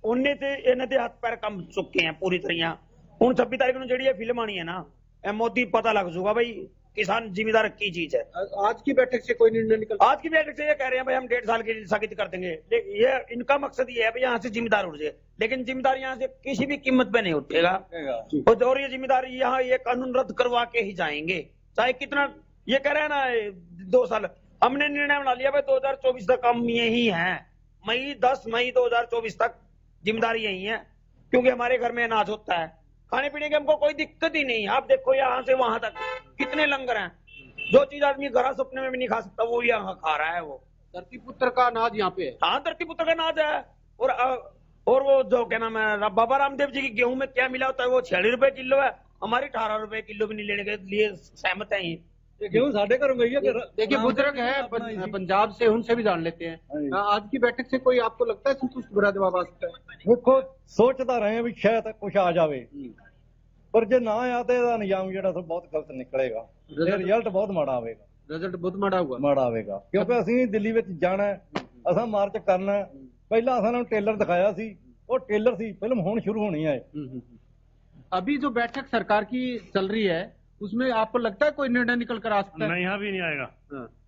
उन्हें थे इन्हें थे हाथ पैर कम चुके हैं पूरी तरह। हूं 26 तारीख को जी फिल्म आनी है ना, मोदी पता लग जाऊगा भाई किसान जिम्मेदार की चीज है। आज की बैठक से कोई निर्णय निकल? आज की बैठक से ये कह रहे हैं भाई हम 1.5 साल के लिए स्थगित कर देंगे। ये इनका मकसद ये है भाई यहाँ से जिम्मेदार उठ जाए, लेकिन जिम्मेदार यहाँ से किसी भी कीमत पे नहीं उठेगा। और ये जिम्मेदार यहाँ ये कानून रद्द करवा के ही जाएंगे, चाहे कितना। ये कह रहे हैं ना 2 साल, हमने निर्णय बना लिया भाई 2024 तक हम यही हैं, 10 मई 2024 तक जिम्मेदारी यही है, क्योंकि हमारे घर में अनाज होता है, खाने पीने की हमको कोई दिक्कत ही नहीं। आप देखो यहाँ से वहां तक कितने लंगर हैं, जो चीज आदमी घर सपने में भी नहीं खा सकता वो यहाँ खा रहा है। वो धरती पुत्र का अनाज यहाँ पे है। हाँ, धरती पुत्र का अनाज है। और वो जो क्या नाम है, बाबा रामदेव जी की गेहूं में क्या मिला होता है, वो 46 रुपए किलो है, हमारी 18 रुपए किलो भी नहीं लेने के लिए सहमत है। गेहूं साढ़े करो गई है। देखिए बुजुर्ग है पंजाब से, उनसे भी जान लेते हैं। आज की बैठक से कोई आपको लगता है संतुष्ट भरा जवाब आ सकता है? देखो सोचता रहे भी शायद कुछ आ जावे, पर जे ना आया तो अंजाम जो बहुत गलत निकलेगा, रिजल्ट बहुत माड़ा आवेगा। रिजल्ट बहुत माड़ा आवेगा क्योंकि असं दिल्ली में जाना है, असा मार्च करना है। पहला असा ट्रेलर दिखाया सी, वो ट्रेलर सी, फिल्म होनी शुरू होनी है। अभी जो बैठक सरकार की चल रही है उसमें आपको लगता है कोई निर्णय निकल कर आ सकता है? नहीं, अभी नहीं आएगा।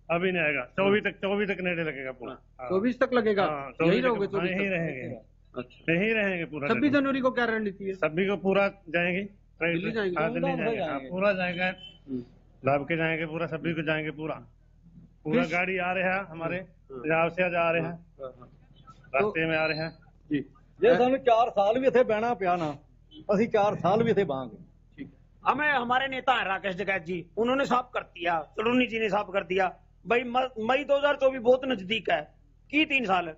अभी नहीं आएगा। 24 तक निर्णय लगेगा पूरा। 24 तक लगेगा? यही रहोगे? यही रहेंगे। अच्छा, यहीं रहेंगे पूरा। 26 जनवरी को क्या रणनीति है? 26 को पूरा जाएंगे, दिल्ली जाएंगे। दिल्ली जाएंगे, पूरा जाएंगे, लाभ के जाएंगे पूरा। 26 को जाएंगे पूरा गाड़ी आ रहे हैं हमारे पंजाब से आ रहे हैं, रास्ते में आ रहे हैं जी। जे सानू 4 साल भी इथे बहना पिया ना, असि 4 साल भी इथे बांगे। हमें हमारे नेता है राकेश जगैत जी, उन्होंने साफ कर दिया, सलोनी जी ने साफ कर दिया भाई मई 2024 बहुत नजदीक है कि 3 साल।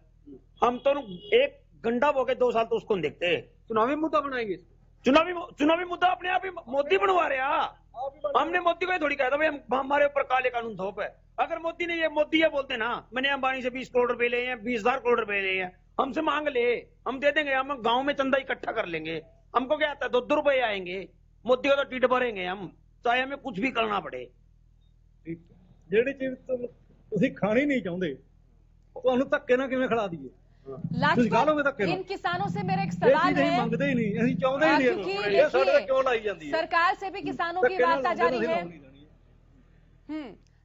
हम तो एक गंडा हो गए 2 साल तो उसको देखते हैं। चुनावी मुद्दा बनाएंगे? चुनावी मुद्दा अपने आप ही मोदी बनवा रहे। हमने मोदी को थोड़ी कहा था भाई हमारे ऊपर काले कानून थोप है। अगर मोदी ने मोदी ये बोलते ना मैंने अंबानी से 20 करोड़ रुपए लिए हैं, 20,000 करोड़ रुपए लिए हैं, हमसे मांग ले, हम दे देंगे। हम गाँव में चंदा इकट्ठा कर लेंगे, हमको क्या आता है 2 रुपए आएंगे। मोदी को तो टीट भरेंगे हम, चाहे हमें कुछ भी करना पड़े। ਜਿਹੜੀ ਚੀਜ਼ ਤੁਸੀਂ ਖਾਣੀ ਨਹੀਂ ਚਾਹੁੰਦੇ ਤੁਹਾਨੂੰ ਧੱਕੇ ਨਾਲ ਕਿਵੇਂ ਖਿਲਾ ਦਈਏ? इन किसानों से मेरा एक सवाल है, ਮੰਗਦੇ ਹੀ ਨਹੀਂ, ਅਸੀਂ ਚਾਹੁੰਦੇ ਹੀ ਨਹੀਂ, ਇਹ ਸਾਡੇ ਤੇ ਕਿਉਂ ਲਾਈ ਜਾਂਦੀ है? सरकार से भी किसानों की वार्ता जारी है।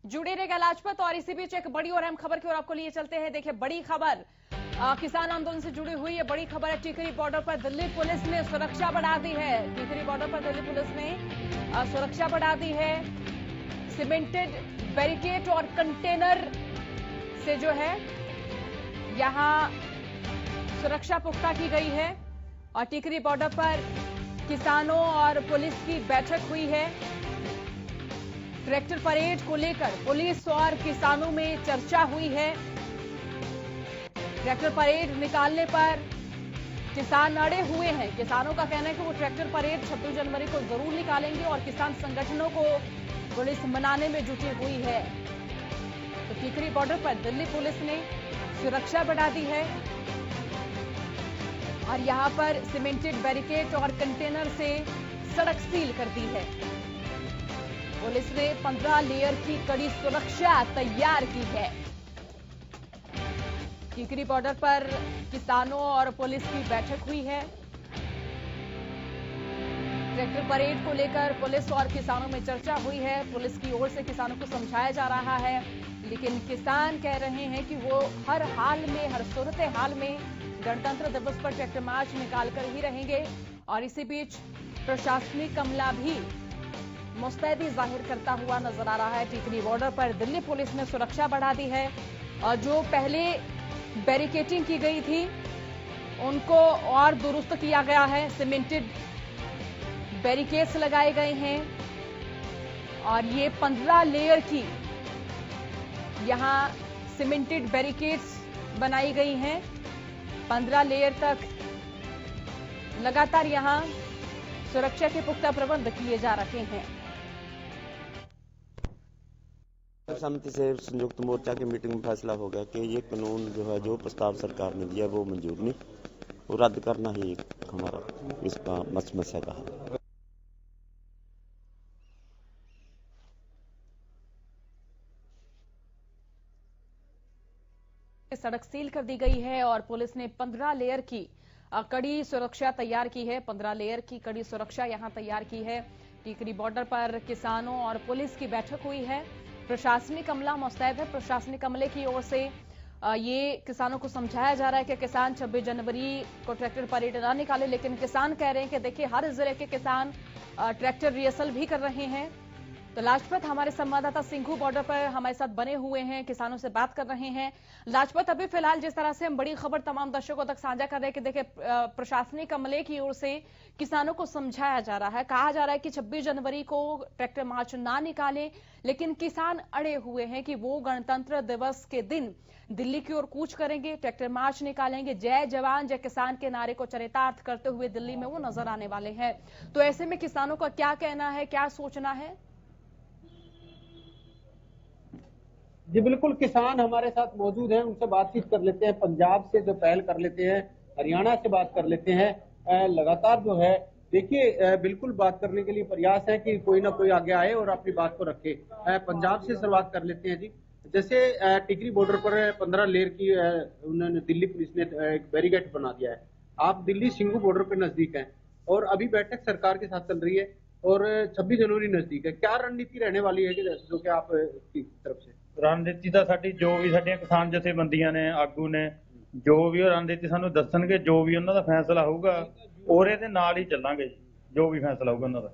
जुड़े रहेगा लाजपत। और इसी बीच एक बड़ी और अहम खबर की ओर आपको लिए चलते हैं। देखिए बड़ी खबर किसान आंदोलन से जुड़ी हुई है। बड़ी खबर है, टिकरी बॉर्डर पर दिल्ली पुलिस ने सुरक्षा बढ़ा दी है। टिकरी बॉर्डर पर दिल्ली पुलिस ने सुरक्षा बढ़ा दी है। सीमेंटेड बैरिकेड और कंटेनर से जो है यहां सुरक्षा पुख्ता की गई है। और टिकरी बॉर्डर पर किसानों और पुलिस की बैठक हुई है। ट्रैक्टर परेड को लेकर पुलिस और किसानों में चर्चा हुई है। ट्रैक्टर परेड निकालने पर किसान अड़े हुए हैं। किसानों का कहना है कि वो ट्रैक्टर परेड 26 जनवरी को जरूर निकालेंगे और किसान संगठनों को पुलिस मनाने में जुटी हुई है। तो टिकरी बॉर्डर पर दिल्ली पुलिस ने सुरक्षा बढ़ा दी है और यहां पर सीमेंटेड बैरिकेड और कंटेनर से सड़क सील कर दी है। पुलिस ने 15 लेयर की कड़ी सुरक्षा तैयार की है। टिकरी बॉर्डर पर किसानों और पुलिस की बैठक हुई है। ट्रैक्टर परेड को लेकर पुलिस और किसानों में चर्चा हुई है। पुलिस की ओर से किसानों को समझाया जा रहा है, लेकिन किसान कह रहे हैं कि वो हर हाल में, हर सूरत हाल में गणतंत्र दिवस पर ट्रैक्टर मार्च निकालकर ही रहेंगे। और इसी बीच प्रशासनिक अमला भी मुस्तैदी जाहिर करता हुआ नजर आ रहा है। टिकरी बॉर्डर पर दिल्ली पुलिस ने सुरक्षा बढ़ा दी है और जो पहले बैरिकेडिंग की गई थी उनको और दुरुस्त किया गया है। सीमेंटेड बैरिकेड्स लगाए गए हैं और ये 15 लेयर की यहां सीमेंटेड बैरिकेड्स बनाई गई हैं। 15 लेयर तक लगातार यहां सुरक्षा के पुख्ता प्रबंध किए जा रहे हैं। समिति से संयुक्त मोर्चा की मीटिंग में फैसला हो गया कि ये कानून जो है, जो प्रस्ताव सरकार ने दिया वो मंजूर नहीं, वो रद्द करना ही हमारा इसका समस्या का है। सड़क सील कर दी गई है और पुलिस ने 15 लेयर की कड़ी सुरक्षा तैयार की है। 15 लेयर की कड़ी सुरक्षा यहां तैयार की है। टिकरी बॉर्डर पर किसानों और पुलिस की बैठक हुई है। प्रशासनिक अमला मुस्तैद है। प्रशासनिक अमले की ओर से ये किसानों को समझाया जा रहा है कि किसान 26 जनवरी को ट्रैक्टर परेड ना निकाले, लेकिन किसान कह रहे हैं कि देखिए हर जिले के किसान ट्रैक्टर रिहर्सल भी कर रहे हैं। तो लाजपत हमारे संवाददाता सिंघू बॉर्डर पर हमारे साथ बने हुए हैं, किसानों से बात कर रहे हैं। लाजपत, अभी फिलहाल जिस तरह से हम बड़ी खबर तमाम दर्शकों तक साझा कर रहे हैं कि देखिए प्रशासनिक अमले की ओर से किसानों को समझाया जा रहा है, कहा जा रहा है कि 26 जनवरी को ट्रैक्टर मार्च ना निकालें, लेकिन किसान अड़े हुए हैं कि वो गणतंत्र दिवस के दिन दिल्ली की ओर कूच करेंगे, ट्रैक्टर मार्च निकालेंगे, जय जवान जय किसान के नारे को चरितार्थ करते हुए दिल्ली में वो नजर आने वाले हैं। तो ऐसे में किसानों का क्या कहना है, क्या सोचना है? जी बिल्कुल, किसान हमारे साथ मौजूद हैं, उनसे बातचीत कर लेते हैं। पंजाब से जो पहल कर लेते हैं, हरियाणा से बात कर लेते हैं। लगातार जो है देखिए बिल्कुल बात करने के लिए प्रयास है कि कोई ना कोई आगे आए और अपनी बात को रखे। पंजाब से शुरुआत कर लेते हैं जी। जैसे टिकरी बॉर्डर पर 15 लेयर की उन्होंने दिल्ली पुलिस ने एक बैरिकेड बना दिया है। आप दिल्ली सिंघू बॉर्डर पे नजदीक हैं और अभी बैठक सरकार के साथ चल रही है और 26 जनवरी नजदीक है। क्या रणनीति रहने वाली है जो कि आप की तरफ से? रणनीति ਤਾਂ ਸਾਡੀ ਜੋ ਵੀ ਸਾਡੀਆਂ ਕਿਸਾਨ ਜਥੇਬੰਦੀਆਂ ਨੇ, ਆਗੂ ਨੇ, ਜੋ ਵੀ ਉਹ ਰਣਨੀਤੀ ਸਾਨੂੰ ਦੱਸਣਗੇ, ਜੋ ਵੀ ਉਹਨਾਂ ਦਾ ਫੈਸਲਾ ਹੋਊਗਾ ਉਹਦੇ ਦੇ ਨਾਲ ਹੀ ਚੱਲਾਂਗੇ, ਜੋ ਵੀ ਫੈਸਲਾ ਹੋਊਗਾ ਉਹਨਾਂ ਦਾ।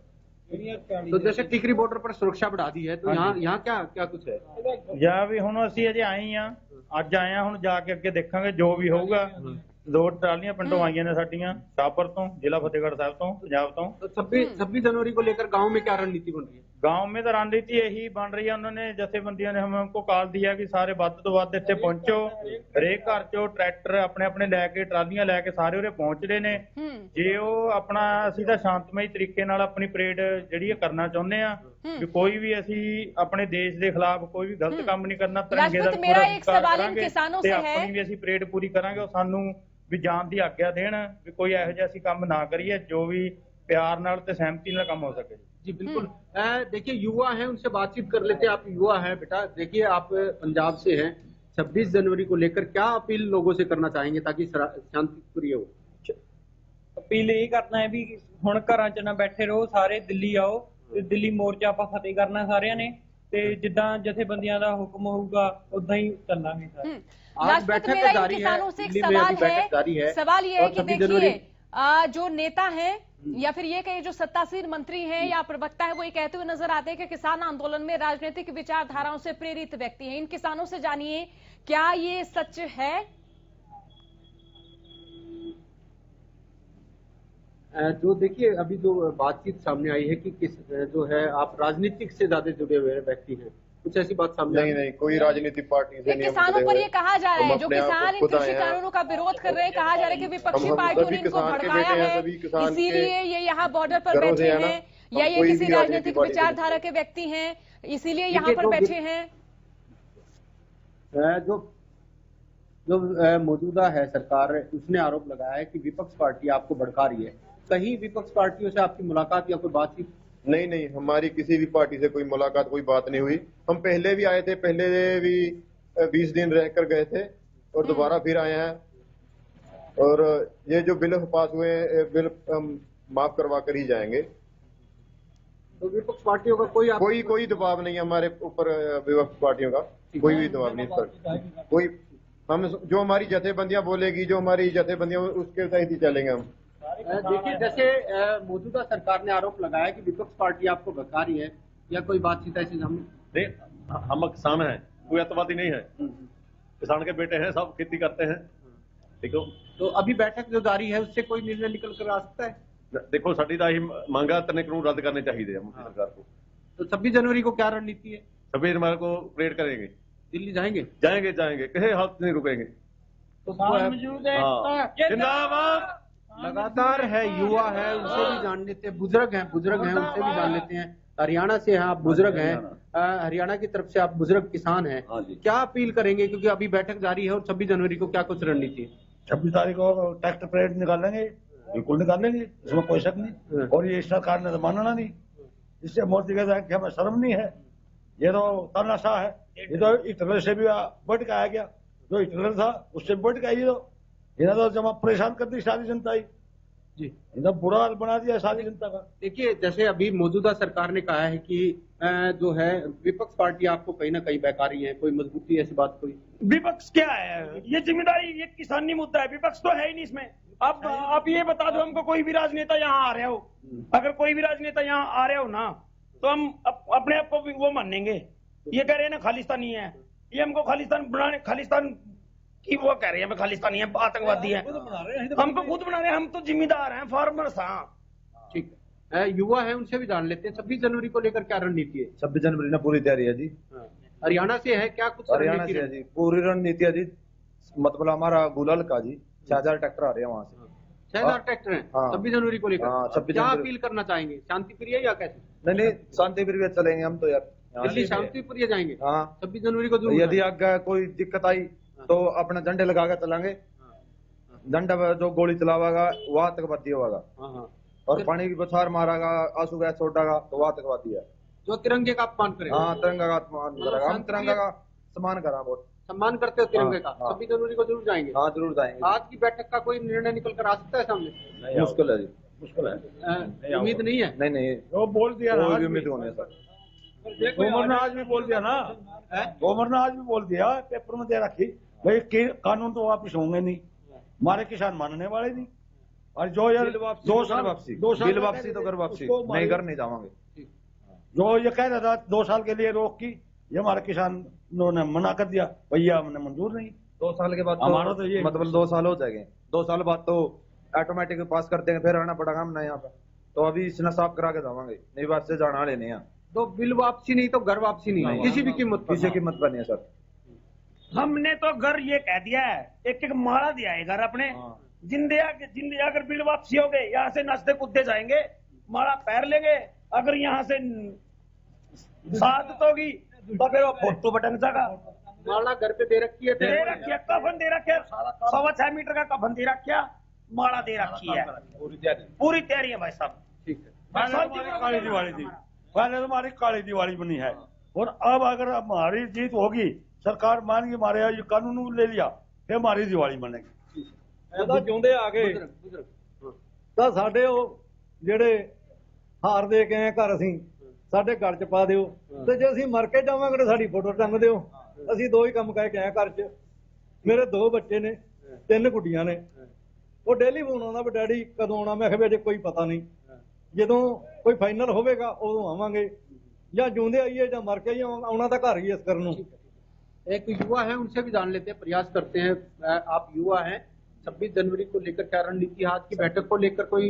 तो जैसे टिकरी बॉर्डर पर सुरक्षा बढ़ा दी है, तो यहाँ क्या कुछ है? ਜਾਂ ਵੀ ਹੁਣ ਅਸੀਂ ਅਜੇ ਆਏ ਆ, ਅੱਜ ਆਏ ਆ, ਹੁਣ ਜਾ ਕੇ ਅੱਗੇ ਦੇਖਾਂਗੇ ਜੋ ਵੀ ਹੋਊਗਾ। 2 ਟਰਾਲੀਆਂ ਪਿੰਡੋਂ ਆਈਆਂ ਨੇ ਸਾਡੀਆਂ, ਸ਼ਾਹਪੁਰ ਤੋਂ, ਜ਼ਿਲ੍ਹਾ ਫਤਿਹਗੜ੍ਹ ਸਾਹਿਬ ਤੋਂ, ਪੰਜਾਬ ਤੋਂ। 26 जनवरी को लेकर गाँव में क्या रणनीति बन रही है? गांव में तो रणनीति यही बन रही है। उन्होंने जथेबंदियों ने हमको कॉल दिया कि सारे ਵੱਧ ਤੋਂ ਵੱਧ ਇੱਥੇ ਪਹੁੰਚੋ, ਹਰੇਕ ਘਰ ਚੋਂ ਟਰੈਕਟਰ ਆਪਣੇ ਆਪਣੇ ਲੈ ਕੇ, ਟਰਾਲੀਆਂ ਲੈ ਕੇ ਸਾਰੇ ਉਰੇ ਪਹੁੰਚ ਰਹੇ ਨੇ। ਜੇ ਉਹ ਆਪਣਾ ਅਸੀਂ ਤਾਂ ਸ਼ਾਂਤਮਈ ਤਰੀਕੇ ਨਾਲ ਆਪਣੀ ਪਰੇਡ ਜਿਹੜੀ ਕਰਨਾ ਚਾਹੁੰਦੇ ਆ ਕਿ ਕੋਈ ਵੀ ਅਸੀਂ ਆਪਣੇ ਦੇਸ਼ ਦੇ ਖਿਲਾਫ ਕੋਈ ਵੀ ਗਲਤ ਕੰਮ ਨਹੀਂ ਕਰਨਾ, ਤਿਰੰਗੇ ਦਾ ਪੂਰਾ ਸਤਿਕਾਰ ਕਰਾਂਗੇ ਤੇ ਆਪਣੀ ਵੀ ਅਸੀਂ ਪਰੇਡ ਪੂਰੀ ਕਰਾਂਗੇ। ਉਹ ਸਾਨੂੰ ਵੀ ਜਾਣ ਦੀ ਆਗਿਆ ਦੇਣ ਵੀ ਕੋਈ ਇਹੋ ਜਿਹਾ ਅਸੀਂ ਕੰਮ ਨਾ ਕਰੀਏ ਜੋ ਵੀ प्यार नाल ते सहमति नाल काम हो सके। जी बिल्कुल। देखिए युवा हैं, उनसे बातचीत कर लेते हैं। आप युवा हैं बेटा, देखिए आप पंजाब से हैं, 26 जनवरी को लेकर क्या अपील लोगों से करना चाहेंगे ताकि शांतिप्रिय हो? अपील यही करना है भी हुण घरां च ना बैठे रहो, सारे दिल्ली आओ ते दिल्ली मोर्चा आपां फतेह करना सारिਆਂ ने ਤੇ ਜਿੱਦਾਂ ਜਥੇਬੰਦੀਆਂ ਦਾ ਹੁਕਮ ਹੋਊਗਾ ਉਦਾਂ ਹੀ ਚੱਲਾਂਗੇ ਸਾਰੇ। आज बैठक जारी है, दिल्ली में अभी बैठक जारी है। सवाल ये है कि देखिए जो नेता हैं या फिर ये कहिए जो सत्तासीन मंत्री हैं या प्रवक्ता है, वो ये कहते हुए नजर आते हैं कि किसान आंदोलन में राजनीतिक विचारधाराओं से प्रेरित व्यक्ति हैं। इन किसानों से जानिए क्या ये सच है? जो देखिए अभी जो बातचीत सामने आई है कि किस जो है आप राजनीतिक से ज्यादा जुड़े हुए व्यक्ति हैं, कुछ ऐसी बात सामने? नहीं, कोई राजनीतिक पार्टी से नहीं। किसानों पर ये कहा जा रहा है, जो किसान इन कृषि कानूनों का विरोध कर रहे हैं, कहा जा रहा है कि विपक्षी पार्टियों ने इनको भड़काया है, इसीलिए ये यहाँ बॉर्डर पर बैठे हैं, या ये किसी राजनीतिक विचारधारा के व्यक्ति हैं इसीलिए यहाँ पर बैठे हैं। जो मौजूदा है सरकार, उसने आरोप लगाया है कि विपक्ष पार्टी आपको भड़का रही है। कहीं विपक्ष पार्टियों से आपकी मुलाकात या कोई बातचीत? नहीं नहीं, हमारी किसी भी पार्टी से कोई मुलाकात, कोई बात नहीं हुई। हम पहले भी आए थे, पहले भी 20 दिन रहकर गए थे और दोबारा फिर आए हैं। और ये जो बिल पास हुए, बिल माफ करवा कर ही जाएंगे। तो विपक्ष पार्टियों का कोई दबाव नहीं है हमारे ऊपर, विपक्ष पार्टियों का कोई भी दबाव नहीं पर कोई। हम जो हमारी जथेबंदियां बोलेगी, जो हमारी जथेबंदियां, उसके तहत ही चलेंगे हम। देखिए, जैसे मौजूदा सरकार ने आरोप लगाया कि विपक्ष पार्टी आपको बता रही है, या कोई बातचीत ऐसी सामने? हम किसान हैं, कोई अतवादी नहीं है, किसान के बेटे हैं, सब खेती करते हैं। देखो, तो अभी बैठक जो जारी है उससे कोई निर्णय निकल कर आ सकता है? देखो, साडी दा ही मांगा तने कानून रद्द करने चाहिए हम सरकार को। तो 26 जनवरी को क्या रणनीति है? 26 जनवरी को परेड करेंगे, दिल्ली जाएंगे? जाएंगे, किसी हालत नहीं रुकेंगे। तो जिंदाबाद। लगातार है, युवा है, उनसे भी जान लेते हैं, बुजुर्ग हैं उनसे भी जान लेते हैं। हरियाणा से हैं आप, बुजुर्ग हैं, हरियाणा की तरफ से आप बुजुर्ग किसान हैं, क्या अपील करेंगे? क्योंकि अभी बैठक जारी है और 26 जनवरी को क्या कुछ रणनीति है? 26 तारीख को ट्रैक्टर परेड निकालेंगे, बिल्कुल निकालेंगे, इसमें कोई शक नहीं। और ये सरकार ने तो मानना नहीं, इससे मोदी कहता है कि हमें शर्म नहीं है, ये तो तानाशाह है, ये तो हिटलर से भी बढ़ के आ गया, जो हिटलर था उससे बढ़ के आई। इन्हें तो जमा परेशान कर दी सारी जनता ही जी, इन्हें बुरा हाल बना दिया सारी जनता का। देखिए, जैसे अभी मौजूदा सरकार ने कहा है कि जो है विपक्ष पार्टी आपको कहीं ना कहीं बेकारी है, कोई मजबूती ऐसी बात कोई? विपक्ष क्या है? ये जिम्मेदारी, ये किसानी मुद्दा है, विपक्ष तो है ही नहीं इसमें। अब आप ये बता दो हमको, कोई भी राजनेता यहाँ आ रहे हो, अगर कोई भी राजनेता यहाँ आ रहे हो ना, तो हम अपने आप को वो मानेंगे। ये कह रहे हैं ना खालिस्तानी है, ये हमको खालिस्तान की वो कह रहे हैं खालिस्तानी है, आतंकवादी है। हमको खुद बना रहे हैं, हम तो जिम्मेदार हैं, फार्मर्स। हाँ, ठीक है। युवा है, उनसे भी जान लेते हैं, 26 जनवरी को लेकर क्या रणनीति है? 26 जनवरी में पूरी तैयारी है जी। हरियाणा से है, क्या कुछ हरियाणा से है जी, पूरी रणनीति है जी। मतलब हमारा गुलाल का जी 6000 ट्रैक्टर आ रहे हैं वहाँ से। 6000 ट्रैक्टर हैं 26 जनवरी को लेकर? क्या अपील करना चाहेंगे? शांति प्रिय या कैसे? नहीं, शांति प्रिय चलेंगे हम तो यार, दिल्ली शांति प्रिय जाएंगे। हाँ, 26 जनवरी को जरूर। यदि आगे कोई दिक्कत आई तो अपने झंडे लगा कर चलेंगे। झंडा जो गोली चलावेगा वो आतंकवादी होगा, और पानी की बौछार मारेगा, आंसू गैस छोड़ेगा तो वो आतंकवादी है। जो तिरंगे का अपमान करेगा? हाँ, तिरंगा का अपमान करेगा। हम तिरंगा का सम्मान करा, बहुत सम्मान करते हो तिरंगे का। 26 जनवरी को जरूर जाएंगे? हाँ, जरूर जाएंगे। आज की बैठक का कोई निर्णय निकल कर आ सकता है सामने? मुश्किल है जी, मुश्किल है। उम्मीद नहीं है? नहीं, वो बोल दिया ना, उम्मीद होने सर। गवर्नर ने आज भी बोल दिया ना, गवर्नर ने आज भी बोल दिया, पेपर में दे रखी भाई, कानून तो वापिस होंगे नहीं, हमारे किसान मानने वाले नहीं। और जो यार 2 साल वापसी, बिल वापसी तो कर वापसी नहीं, घर नहीं जावांगे। जो ये कह रहा था 2 साल के लिए रोक की, ये हमारे किसानों ने मना कर दिया, भैया हमने मंजूर नहीं। 2 साल के बाद हमारा तो ये मतलब 2 साल हो जाएंगे, 2 साल बाद तो ऑटोमेटिक पास कर देंगे, फिर आना पड़ेगा हमने यहाँ पे। तो अभी इसने साफ करा के जावांगे, नहीं बात से जाना लेने यहाँ। तो बिल वापसी नहीं तो घर वापसी नहीं, किसी भी कीमत पर, किसी कीमत पर नहीं है सर। हमने तो घर ये कह दिया है, एक एक माला दिया है घर अपने। जिंदगी अगर बिल वापसी हो गए, यहाँ से नाचते कूदते जाएंगे, माला पैर लेंगे। अगर यहाँ से साथ होगी तो फिर वो फोटो बटन जाएगा। माला घर पे दे रखी है, कफन दे रखा है, 6.25 मीटर का कफन दे रखा, माला दे रखी है, पूरी तैयारी है भाई साहब। ठीक है। काली दिवाली थी, पहले तो हमारी काली दिवाली बनी है, और अब अगर हमारी जीत होगी, सरकार मान के हमारे ये कानून ले लिया, फिर हमारी दिवाली बनेगी। ਚਾਹੁੰਦੇ ਆ ਗਏ ਤਾਂ ਸਾਡੇ ਉਹ ਜਿਹੜੇ ਹਾਰ ਦੇ ਕੇ ਆਏ ਘਰ, ਅਸੀਂ ਸਾਡੇ ਘਰ ਚ ਪਾ ਦਿਓ, ਤੇ ਜੇ ਅਸੀਂ ਮਰ ਕੇ ਜਾਵਾਂਗੇ ਤਾਂ ਸਾਡੀ ਫੋਟੋ ਟੰਗ ਦਿਓ। ਅਸੀਂ 2 ਹੀ ਕੰਮ ਕਹਿ ਕੇ ਆਏ ਘਰ ਚ। ਮੇਰੇ 2 ਬੱਚੇ ਨੇ, 3 ਗੁੱਡੀਆਂ ਨੇ। ਉਹ ਡੇਲੀ ਫੋਨ ਆਉਂਦਾ ਵੀ ਡੈਡੀ ਕਦੋਂ ਆਉਣਾ? ਮੈਂ ਕਿਹਾ ਅਜੇ ਕੋਈ ਪਤਾ ਨਹੀਂ, ਜਦੋਂ ਕੋਈ ਫਾਈਨਲ ਹੋਵੇਗਾ ਉਦੋਂ ਆਵਾਂਗੇ, ਜਾਂ ਜਿਉਂਦੇ ਆਈਏ ਜਾਂ ਮਰ ਕੇ ਆਉਣਾ ਤਾਂ ਘਰ ਹੀ ਇਸ ਕਰਨ ਨੂੰ। एक युवा है, उनसे भी जान लेते हैं, प्रयास करते हैं। आप युवा हैं, 26 जनवरी को लेकर क्या रणनीति? आज की बैठक को लेकर कोई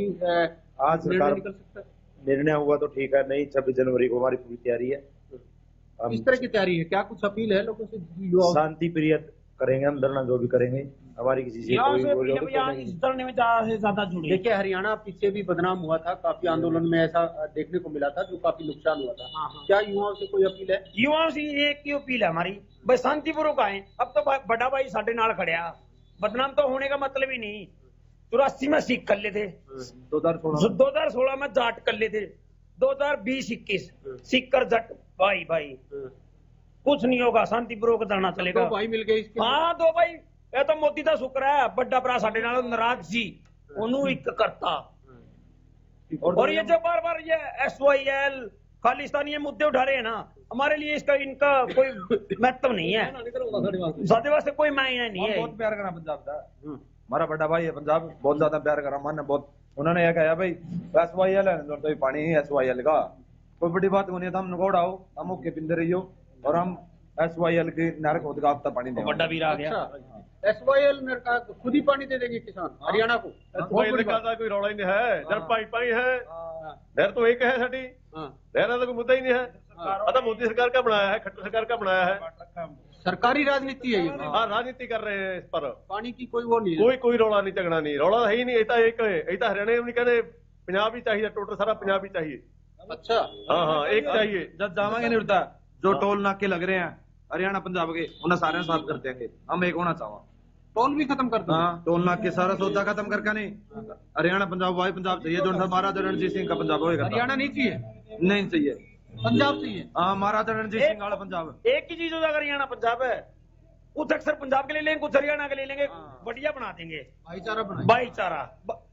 आज निर्णय निकल सकता है? निर्णय हुआ तो ठीक है, नहीं 26 जनवरी को हमारी पूरी तैयारी है। किस तरह की तैयारी है? क्या कुछ अपील है लोगों से? शांति प्रिय करेंगे हम, धरना जो भी करेंगे, हमारी किसी से धरने में ज्यादा जुड़े। देखिए, हरियाणा पीछे भी बदनाम हुआ था, काफी आंदोलन में ऐसा देखने को मिला था, जो काफी नुकसान हुआ था। क्या युवाओं से कोई अपील है? युवाओं से एक ही अपील है हमारी, भाई शांतिपूर्वक आए। अब तो बड़ा भाई साढ़े नाल खड़िया, बदनाम तो होने का मतलब ही नहीं। 84 में सीख कर लेते, 2016 में जाट कर लेते, 2020-21 सीख कर जट भाई कुछ नहीं होगा, शांतिपूर्वक जाना चलेगा। 2 भाई मिल गए इसके। हाँ 2 भाई, ये तो मोदी का शुक्र है, बड़ा भरा साडे नाल नाराज जी ओनू एक करता। और ये जो बार बार ये SYL खालिस्तानी मुद्दे उठा रहे हैं ना, हमारे लिए इसका इनका कोई महत्व नहीं है, सादे वास्ते कोई मायने नहीं है। बहुत प्यार करा पंजाब का, हमारा बड़ा भाई है पंजाब, बहुत ज्यादा प्यार करा मन, बहुत उन्होंने यह कहा भाई SYL है तो पानी ही SYL का, कोई बड़ी बात नहीं है, हम नगोड़ आओ, हम ओके पिंदे रहियो और हम SYL की नहर खोद का हफ्ता पानी दे। बड़ा वीर आ गया। SYL नहर का खुद ही पानी दे देंगे किसान हरियाणा को। SYL का कोई रौला ही नहीं है, जब पाई है नहर तो एक है साडी, नहर का कोई मुद्दा ही नहीं है। अतः मोदी सरकार का बनाया है, खट्टर सरकार का बनाया है, सरकारी राजनीति है ये। हाँ राजनीति कर रहे हैं इस पर, पानी की कोई वो नहीं है, कोई रौला नहीं, झगड़ा नहीं, रौला है ही नहीं। ऐसा एक है, ऐसा हरियाणा में नहीं कहते, पंजाब ही चाहिए, टोटल सारा पंजाब ही चाहिए। अच्छा हाँ एक चाहिए। जब जावांगे नहीं उठता, जो टोल नाके लग रहे हैं हरियाणा पंजाब के, उन्हें सारे साफ कर देंगे, हम एक होना चाहवा, टोल भी खत्म कर दो। हाँ टोल नाके सारा सौदा खत्म करके नहीं, हरियाणा पंजाब वाई पंजाब चाहिए, जो महाराजा रणजीत सिंह का पंजाब होगा। हरियाणा नहीं चाहिए, नहीं चाहिए, पंजाब चाहिए। हाँ महाराजा रणजीत सिंह वाला पंजाब। एक ही चीज हो जाएगा, हरियाणा पंजाब है, कुछ अक्सर पंजाब के ले लेंगे, कुछ हरियाणा के ले लेंगे, बढ़िया बना देंगे, भाईचारा।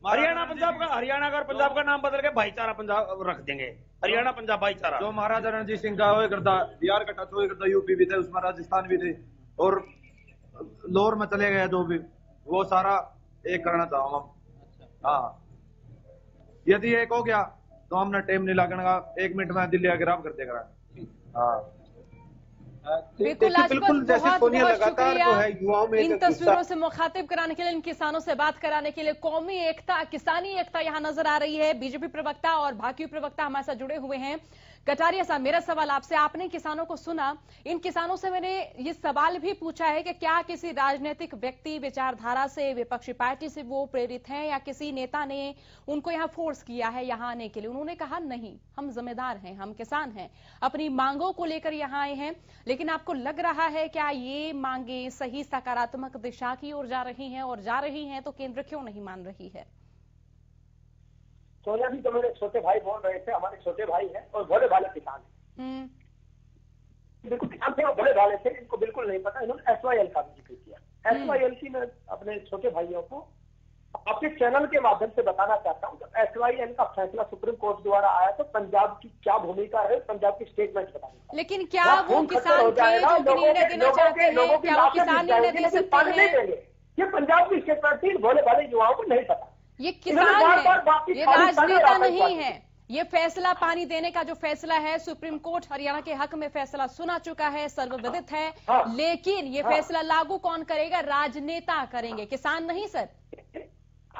हरियाणा पंजाब का, हरियाणा का पंजाब का नाम बदल के भाईचारा पंजाब रख देंगे, हरियाणा पंजाब भाईचारा। जो महाराजा रणजीत सिंह का हुआ करता, बिहार का टच हुआ करता, यूपी भी थे उसमें, राजस्थान भी थे, और लोअर में चले गए जो भी, वो सारा एक करना चाहूँ हम। हाँ यदि एक हो गया तो हमने टाइम नहीं लगेगा, 1 मिनट में दिल्ली आके राम कर देगा। हाँ बिल्कुल बहुत शुक्रिया इन तस्वीरों से मुखातिब कराने के लिए, इन किसानों से बात कराने के लिए। कौमी एकता, किसानी एकता यहाँ नजर आ रही है। बीजेपी प्रवक्ता और भाजपा प्रवक्ता हमारे साथ जुड़े हुए हैं। कटारिया साहब, मेरा सवाल आपसे, आपने किसानों को सुना, इन किसानों से मैंने ये सवाल भी पूछा है कि क्या किसी राजनीतिक व्यक्ति विचारधारा से, विपक्षी पार्टी से वो प्रेरित हैं या किसी नेता ने उनको यहाँ फोर्स किया है यहाँ आने के लिए? उन्होंने कहा नहीं, हम जिम्मेदार हैं, हम किसान हैं, अपनी मांगों को लेकर यहाँ आए हैं। लेकिन आपको लग रहा है क्या ये मांगे सही सकारात्मक दिशा की ओर जा रही हैं, और जा रही हैं तो केंद्र क्यों नहीं मान रही है? सोनिया जी, तो मेरे छोटे भाई बोल रहे थे, हमारे छोटे भाई हैं और भोले भाले किसान हैं, बिल्कुल किसान थे और भोले भाले थे, इनको बिल्कुल नहीं पता। इन्होंने SYL का भी जिक्र किया। SYL की मैं अपने छोटे भाइयों को आपके चैनल के माध्यम से बताना चाहता हूँ, जब SYL का फैसला सुप्रीम कोर्ट द्वारा आया तो पंजाब की क्या भूमिका है, पंजाब की स्टेटमेंट बतानी। लेकिन क्या वो किसान थे जो निर्णय देना चाहते हैं? क्या वो किसान निर्णय दे सकते हैं? ये पंजाब की स्टेटमेंट थी, भोले भाले युवाओं को नहीं पता। ये किसान है, ये राजनेता नहीं है। ये फैसला पानी देने का जो फैसला है, सुप्रीम कोर्ट हरियाणा के हक में फैसला सुना चुका है, सर्वविदित है। लेकिन ये फैसला लागू कौन करेगा? राजनेता करेंगे, किसान नहीं सर।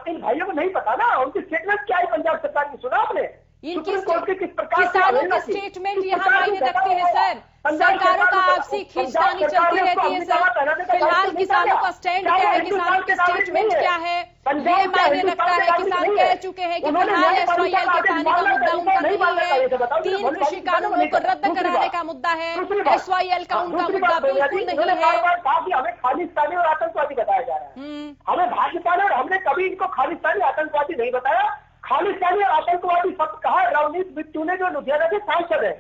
इन भाइयों को नहीं पता ना, उनकी स्टेटमेंट क्या है पंजाब सरकार की, सुना आपने? इनकी किसानों की स्टेटमेंट यहाँ मायने रखती है सर। सरकारों का आपसी खींचतानी चलती रहती है सर। फिलहाल किसानों का स्टैंड क्या है, किसानों की स्टेटमेंट क्या है, ये मायने रखता है। किसान कह चुके हैं कि फिलहाल SYL के पानी का मुद्दा उनका नहीं है, 3 कृषि कानूनों को रद्द कराने का मुद्दा है, SYL का उनका मुद्दा बिल्कुल नहीं है। हमें खालिस्तानी और आतंकवादी बताया जा रहा है, हमें भाजपा ने, और हमने कभी इनको खालिस्तानी आतंकवादी नहीं बताया। खालिस्तानी और आतंकवादी शब्द कहा रवनीत बिट्टू ने, जो लुधियाना के सांसद है।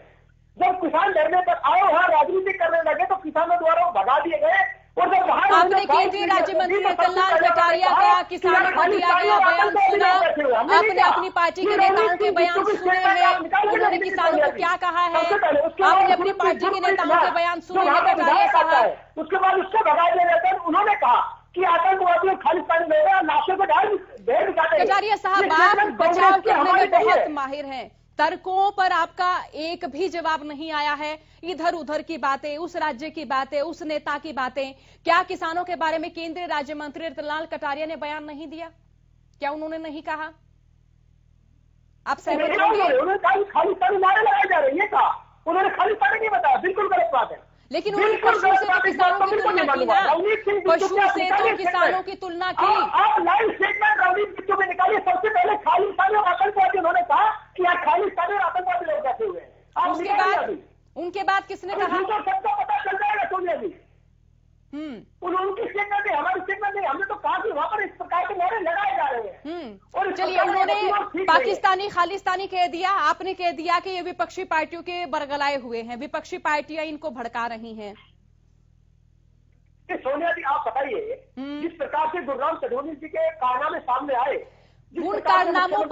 जब किसान डरने पर आए, वहां राजनीति करने लगे तो किसानों द्वारा भगा दिए गए। और जब आपने केंद्रीय राज्य मंत्री रतनलाल कटारिया का किसानों को दिया गया बयान सुना, आपने अपनी पार्टी के नेताओं के बयान सुने हैं, उन्होंने किसानों को क्या कहा है, आपने अपनी पार्टी के नेताओं के बयान सुने हैं कटारिया साहब। उसके बाद उसको भगा दिया जाता है। उन्होंने कहा कि आतंकवादी और खालिस्तानी लोग लाशों को डाल भेड़ दिखाते हैं। कटारिया साहब, आप बचाव करने में बहुत माहिर हैं, तर्कों पर आपका एक भी जवाब नहीं आया है। इधर उधर की बातें, उस राज्य की बातें, उस नेता की बातें। क्या किसानों के बारे में केंद्रीय राज्य मंत्री रतनलाल कटारिया ने बयान नहीं दिया? क्या उन्होंने नहीं कहा? आप सहमत होंगे? उन्होंने खालिस्तानी नारे लगाए जा रहे हैं, कहा उन्होंने खालिस्तानी नहीं बताया, बिल्कुल गलत बात है। लेकिन उन्होंने पशु से तो किसानों की तुलना की ना, पशु से तो किसानों की तुलना की। आप लाइव स्टेटमेंट रवनीत बिट्टू में निकालिए। सबसे पहले खालिस्तानी और आतंकवादी, उन्होंने कहा कि यहाँ खालिस्तानी और आतंकवादी लोग बैठे हुए हैं। उनके बाद किसने कहा? सबको पता चल जाएगा सोनिया जी। उनकी स्टेटमेंट है, हमारी स्टेटमेंट नहीं। हमने तो कहा कि वहां पर इस प्रकार के नारे लगाए जा रहे हैं। और चलिए, उन्होंने पाकिस्तानी खालिस्तानी कह दिया, आपने कह दिया कि ये विपक्षी पार्टियों के बरगलाए हुए हैं, विपक्षी पार्टियां इनको भड़का रही हैं। सोनिया जी, आप बताइए, जिस प्रकार से गुरुराम चढ़ोनी जी के कारनामे सामने आए, उन कारनामों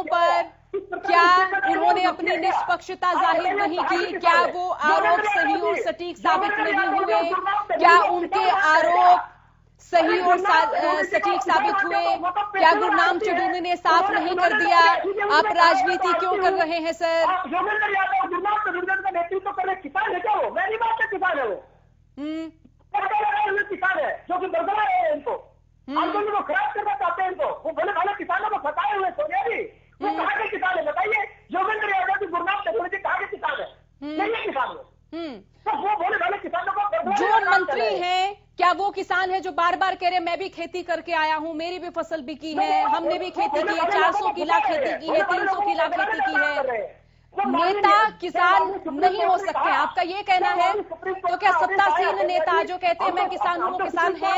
पर क्या उन्होंने अपनी निष्पक्षता जाहिर नहीं की? क्या वो आरोप सही और सटीक साबित नहीं हुए? क्या उनके आरोप सही और सटीक साबित हुए? क्या गुरनाम चढ़ोनी ने साफ नहीं कर दिया? आप राजनीति क्यों कर रहे हैं सर? योगेंद्र यादव गुरनाम चढ़ोनी का नेतृत्व कर रहे किसान है क्या? वो मेरी बात है, किसान है वो, किसान है जो कि बरगला है इनको, आंदोलन को खराब करना चाहते हैं इनको। वो भले भाले किसानों को फंसाए हुए सोनिया जी, वो कहाँ के किसान है बताइए? योगेंद्र यादव की गुरनाम चढ़ोनी जी कहाँ के किसान है? नहीं है किसान वो। तो वो भले भाले किसानों को जो मंत्री हैं, क्या वो किसान है जो बार बार कह रहे मैं भी खेती करके आया हूँ, मेरी भी फसल बिकी है, हमने भी खेती की है, 400 किला खेती की है, 300 किला खेती की है? नेता किसान नहीं हो सकते, आपका ये कहना है? तो क्या सत्तासीन नेता जो कहते हैं मैं किसान हूँ, वो किसान है?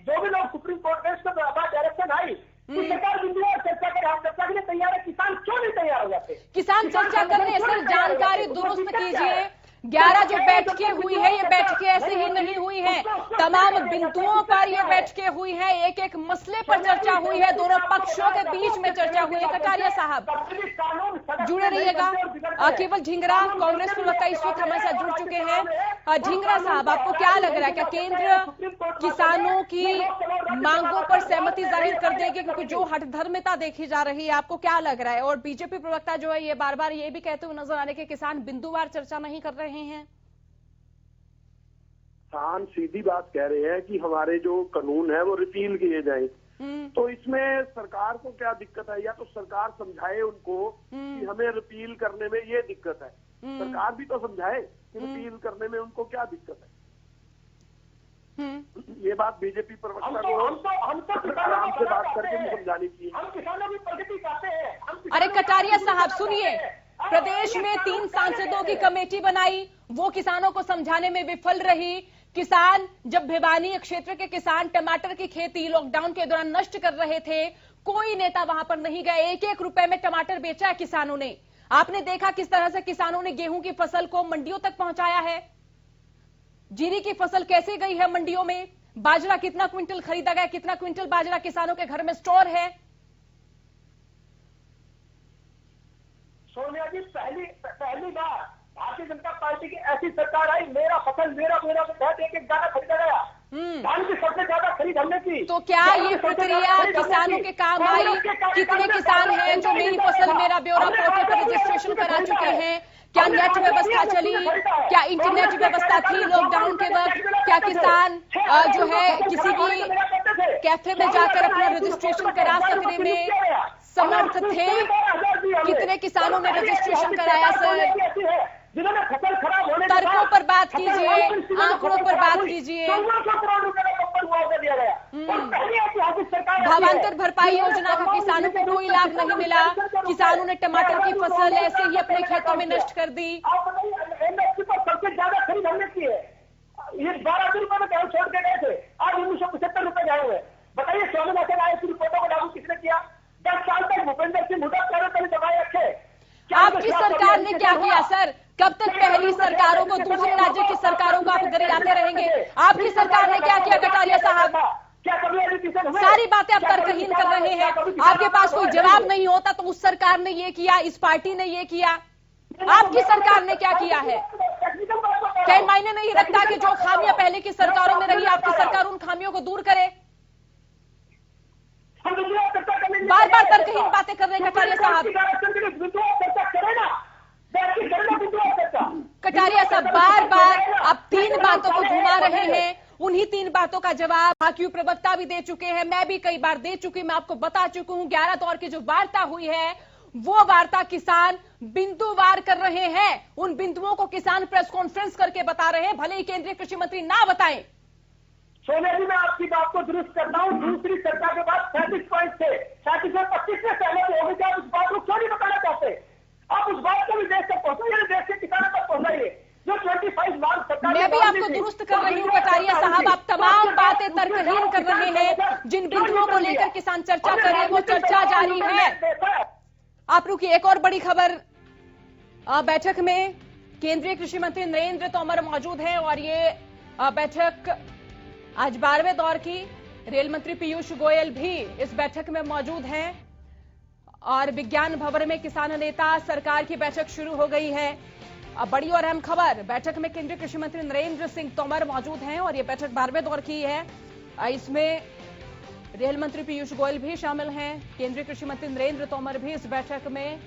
जो भी लोग सुप्रीम कोर्ट में डायरेक्शन आई, सरकार बिंदु और चर्चा के चर्चा के लिए तैयार है, किसान क्यों नहीं तैयार हो जाते? किसान चर्चा करने सर जानकारी दुरुस्त कीजिए। 11 जो बैठकें हुई है, ये बैठकें ऐसे ही नहीं हुई है, तमाम बिंदुओं पर ये बैठकें हुई है, एक एक मसले पर चर्चा हुई है, दोनों पक्षों के बीच में चर्चा हुई है। कटारिया साहब जुड़े रहिएगा। केवल झिंगरा कांग्रेस प्रवक्ता इस वक्त हमारे साथ जुड़ चुके हैं। झिंगरा साहब, आपको क्या लग रहा है, क्या केंद्र किसानों की मांगों पर सहमति जाहिर कर देगी? क्योंकि जो हठधर्मिता देखी जा रही है, आपको क्या लग रहा है? और बीजेपी प्रवक्ता जो है ये बार बार ये भी कहते हुए नजर आ रहे हैं कि किसान बिंदुवार चर्चा नहीं कर रहे हैं। किसान सीधी बात कह रहे हैं कि हमारे जो कानून है वो रिपील किए जाएं। तो इसमें सरकार को क्या दिक्कत है? या तो सरकार समझाए उनको कि हमें रिपील करने में ये दिक्कत है, सरकार भी तो समझाए कि रिपील करने में उनको क्या दिक्कत है। ये बात बीजेपी प्रवक्ता को आराम से बात करके भी समझानी चाहिए। हम किसानों की प्रगति चाहते हैं। अरे कटारिया साहब सुनिए, प्रदेश में 3 सांसदों की कमेटी बनाई, वो किसानों को समझाने में विफल रही। किसान जब भिवानी क्षेत्र के किसान टमाटर की खेती लॉकडाउन के दौरान नष्ट कर रहे थे, कोई नेता वहां पर नहीं गए। 1-1 रुपए में टमाटर बेचा है किसानों ने। आपने देखा किस तरह से किसानों ने गेहूं की फसल को मंडियों तक पहुंचाया है। जीरी की फसल कैसे गई है मंडियों में, बाजरा कितना क्विंटल खरीदा गया, कितना क्विंटल बाजरा किसानों के घर में स्टोर है। सोनिया जी, पहली बार भारतीय जनता पार्टी की ऐसी सरकार आई, मेरा फसल मेरा के तहत एक गाना खरीदा गया। धान की सबसे ज्यादा खरीद हमने की। तो क्या ये प्रक्रिया किसानों के काम आई? कितने किसान हैं जो मेरी फसल मेरा ब्यौरा पोर्टल पर रजिस्ट्रेशन करा चुके हैं? क्या नेट व्यवस्था चली? क्या इंटरनेट व्यवस्था थी लॉकडाउन के वक्त? क्या किसान जो है किसी भी कैफे में जाकर अपना रजिस्ट्रेशन करा सकने में समर्थ थे? कितने किसानों ने रजिस्ट्रेशन कराया सर? जिन्होंने फसल खराब होने तर्कों पर बात कीजिए, आंकड़ों पर बात कीजिए। भावांतर भरपाई योजना का किसानों को कोई लाभ नहीं मिला। किसानों ने टमाटर की फसल ऐसे ही अपने खेतों में नष्ट कर दी। एमएसपी पर सबसे ज्यादा खरीद हमने की है। ये 12 रुपए में कहीं छोड़ के गए थे, आज 1975 रुपए गए हुए। बताइए, स्वामी नाथन आए रिपोर्टों को लागू किसने किया? 10 साल तक भूपेंद्र सिंह हुड्डा चारों तरफ दबाए रखे। आपकी सरकार ने क्या किया सर? कब तक पहली सरकारों को, दूसरे राज्य की सरकारों को आप गरियाते रहेंगे? आपकी सरकार ने क्या किया कटारिया साहब? सारी बातें आप तर्कहीन कर रहे हैं। आपके पास कोई जवाब नहीं होता तो उस सरकार ने ये किया, इस पार्टी ने ये किया। आपकी सरकार ने क्या किया है? क्या मायने नहीं रखता कि जो खामियां पहले की सरकारों में रही, आपकी सरकार उन खामियों को दूर करे? बार बार तर्कहीन बातें कर रहे हैं कटारिया साहब। कटारिया साहब बार बार आप 3 बातों को घुमा रहे हैं। उन्हीं 3 बातों का जवाब भाकियू प्रवक्ता भी दे चुके हैं, मैं भी कई बार दे चुकी, मैं आपको बता चुकी हूं। 11 दौर की जो वार्ता हुई है, वो वार्ता किसान बिंदुवार कर रहे हैं। उन बिंदुओं को किसान प्रेस कॉन्फ्रेंस करके बता रहे हैं, भले ही केंद्रीय कृषि मंत्री ना बताएं। सोनिया जी, मैं आपकी बात को दुरुस्त करता हूँ। दूसरी चर्चा के बाद 37 पॉइंट थे, 37 में 25 में सहमत हो गए। आप उस बात को क्यों नहीं बताना चाहते? आप उस बात को भी देश तक पहुंचाइए, देश के किसानों तक पहुंचाइए। जो 25 मार्च सरकार मैं भी आपको दुरुस्त कर रही हूँ कटारिया साहब, आप तमाम बातें तर्कहीन कर रहे हैं। जिन बिंदुओं को लेकर किसान चर्चा कर रहे हैं वो चर्चा जारी है। आप रुकिए, एक और बड़ी खबर। बैठक में केंद्रीय कृषि मंत्री नरेंद्र तोमर मौजूद हैं और ये बैठक आज 12वें दौर की। रेल मंत्री पीयूष गोयल भी इस बैठक में मौजूद हैं और विज्ञान भवन में किसान नेता सरकार की बैठक शुरू हो गई है। अब बड़ी और अहम खबर, बैठक में केंद्रीय कृषि मंत्री नरेंद्र सिंह तोमर मौजूद हैं और ये बैठक 12वें दौर की है। इसमें रेल मंत्री पीयूष गोयल भी शामिल हैं, केंद्रीय कृषि मंत्री नरेंद्र तोमर भी इस बैठक में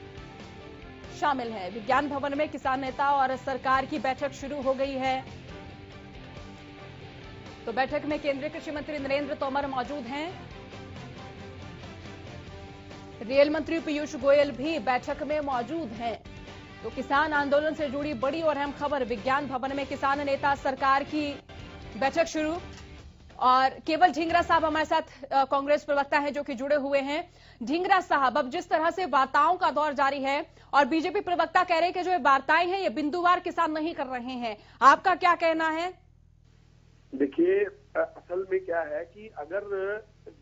शामिल हैं। विज्ञान भवन में किसान नेता और सरकार की बैठक शुरू हो गई है। तो बैठक में केंद्रीय कृषि मंत्री नरेंद्र तोमर मौजूद हैं, रेल मंत्री पीयूष गोयल भी बैठक में मौजूद हैं। तो किसान आंदोलन से जुड़ी बड़ी और अहम खबर, विज्ञान भवन में किसान नेता सरकार की बैठक शुरू। और केवल ढींगरा साहब हमारे साथ कांग्रेस प्रवक्ता हैं जो कि जुड़े हुए हैं। ढींगरा साहब, अब जिस तरह से वार्ताओं का दौर जारी है और बीजेपी प्रवक्ता कह रहे हैं कि जो ये वार्ताएं हैं ये बिंदुवार किसान नहीं कर रहे हैं, आपका क्या कहना है? देखिए, असल में क्या है कि अगर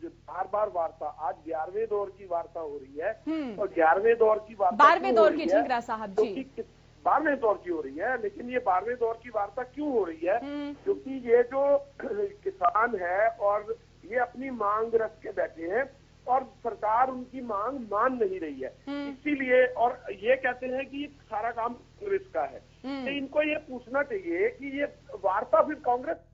बार बार वार्ता, आज 11वें दौर की वार्ता हो रही है और 11वें दौर की वार्ता 12वें दौर की, ढींगरा साहब जी, 12वें दौर की हो रही है। लेकिन ये 12वें दौर की वार्ता क्यों हो रही है? क्योंकि ये जो किसान है और ये अपनी मांग रख के बैठे हैं और सरकार उनकी मांग मान नहीं रही है, इसीलिए। और ये कहते हैं कि ये सारा काम कांग्रेस का है। तो इनको ये पूछना चाहिए कि ये वार्ता फिर कांग्रेस।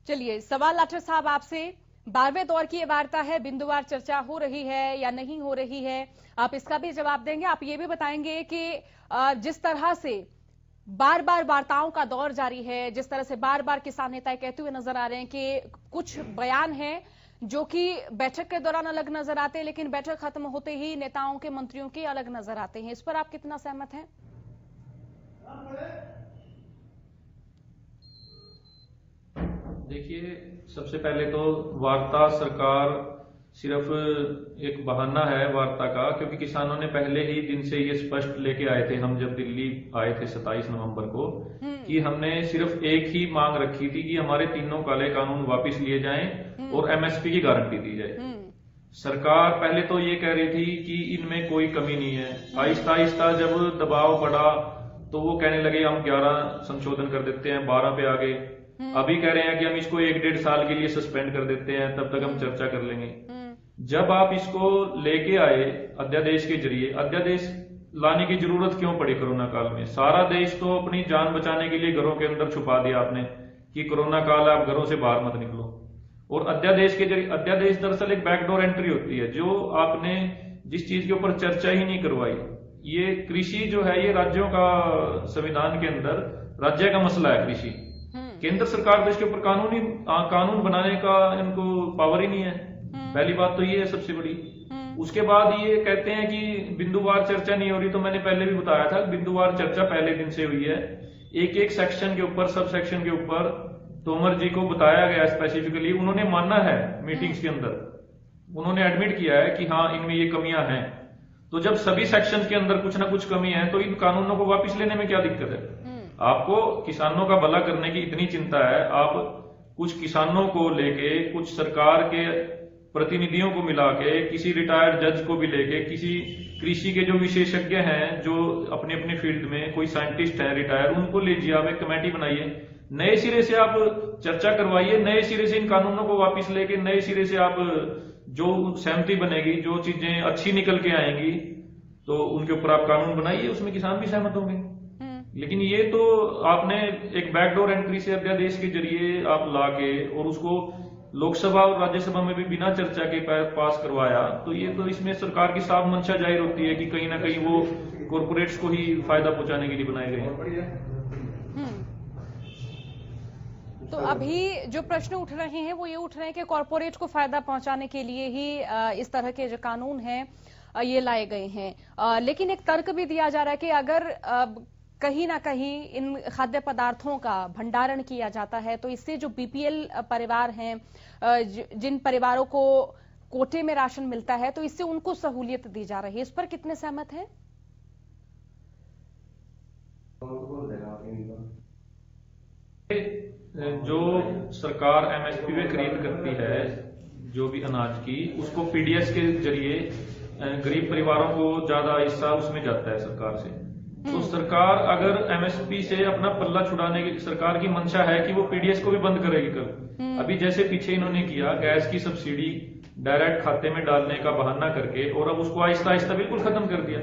चलिए, सवाल लाठर साहब आपसे, 12वें दौर की ये वार्ता है, बिंदुवार चर्चा हो रही है या नहीं हो रही है, आप इसका भी जवाब देंगे। आप ये भी बताएंगे कि जिस तरह से बार बार वार्ताओं का दौर जारी है, जिस तरह से बार बार किसान नेता कहते हुए नजर आ रहे हैं कि कुछ बयान हैं जो कि बैठक के दौरान अलग नजर आते हैं लेकिन बैठक खत्म होते ही नेताओं के, मंत्रियों के अलग नजर आते हैं, इस पर आप कितना सहमत हैं? देखिए, सबसे पहले तो वार्ता सरकार सिर्फ एक बहाना है वार्ता का, क्योंकि किसानों ने पहले ही दिन से ये स्पष्ट लेके आए थे, हम जब दिल्ली आए थे 27 नवंबर को, कि हमने सिर्फ एक ही मांग रखी थी कि हमारे तीनों काले कानून वापस लिए जाएं और एमएसपी की गारंटी दी जाए। सरकार पहले तो ये कह रही थी कि इनमें कोई कमी नहीं है। आहिस्ता आहिस्ता जब दबाव बढ़ा तो वो कहने लगे हम 11 संशोधन कर देते हैं, 12 पे आ गए। अभी कह रहे हैं कि हम इसको 1-1.5 साल के लिए सस्पेंड कर देते हैं, तब तक हम चर्चा कर लेंगे। जब आप इसको लेके आए अध्यादेश के जरिए, अध्यादेश लाने की जरूरत क्यों पड़ी कोरोना काल में? सारा देश तो अपनी जान बचाने के लिए घरों के अंदर छुपा दिया आपने कि कोरोना काल है, आप घरों से बाहर मत निकलो। और अध्यादेश के जरिए, अध्यादेश दरअसल एक बैकडोर एंट्री होती है, जो आपने जिस चीज के ऊपर चर्चा ही नहीं करवाई। ये कृषि जो है, ये राज्यों का संविधान के अंदर राज्य का मसला है कृषि। केंद्र सरकार तो इसके ऊपर कानून बनाने का इनको पावर ही नहीं है। पहली बात तो ये है सबसे बड़ी। उसके बाद ये कहते हैं कि बिंदुवार चर्चा नहीं हो रही, तो मैंने पहले भी बताया था बिंदुवार चर्चा पहले दिन से हुई है। एक एक सेक्शन के ऊपर, सब सेक्शन के ऊपर तोमर जी को बताया गया स्पेसिफिकली, उन्होंने माना है मीटिंग्स के अंदर, उन्होंने एडमिट किया है कि हाँ इनमें ये कमियां हैं। तो जब सभी सेक्शन के अंदर कुछ ना कुछ कमी है तो इन कानूनों को वापस लेने में क्या दिक्कत है? आपको किसानों का भला करने की इतनी चिंता है, आप कुछ किसानों को लेके, कुछ सरकार के प्रतिनिधियों को मिला के, किसी रिटायर्ड जज को भी लेके, किसी कृषि के जो विशेषज्ञ हैं जो अपने अपने फील्ड में, कोई साइंटिस्ट है रिटायर, उनको लीजिए, आप एक कमेटी बनाइए, नए सिरे से आप चर्चा करवाइए, नए सिरे से इन कानूनों को वापस लेके नए सिरे से आप जो सहमति बनेगी, जो चीजें अच्छी निकल के आएंगी तो उनके ऊपर आप कानून बनाइए, उसमें किसान भी सहमत होंगे। लेकिन ये तो आपने एक बैकडोर एंट्री से अध्यादेश के जरिए आप लाके और उसको लोकसभा और राज्यसभा में भी बिना चर्चा के पास करवाया, तो ये तो इसमें सरकार की साफ मंशा जाहिर होती है कि कहीं ना कहीं वो कॉर्पोरेट्स को ही फायदा पहुंचाने के लिए बनाए गए हैं। तो अभी जो प्रश्न उठ रहे हैं वो ये उठ रहे हैं कि कॉर्पोरेट को फायदा पहुंचाने के लिए ही इस तरह के जो कानून हैं ये लाए गए हैं। लेकिन एक तर्क भी दिया जा रहा है कि अगर कहीं ना कहीं इन खाद्य पदार्थों का भंडारण किया जाता है तो इससे जो बीपीएल परिवार हैं, जिन परिवारों को कोटे में राशन मिलता है, तो इससे उनको सहूलियत दी जा रही है। इस पर कितने सहमत हैं? जो सरकार एमएसपी में खरीद करती है जो भी अनाज की, उसको पीडीएस के जरिए गरीब परिवारों को ज्यादा हिस्सा उसमें जाता है सरकार से। तो सरकार अगर एमएसपी से अपना पल्ला छुड़ाने की सरकार की मंशा है कि वो पीडीएस को भी बंद करेगी कल। अभी जैसे पीछे इन्होंने किया गैस की सब्सिडी डायरेक्ट खाते में डालने का बहाना करके, और अब उसको आहिस्ता आहिस्ता बिल्कुल खत्म कर दिया।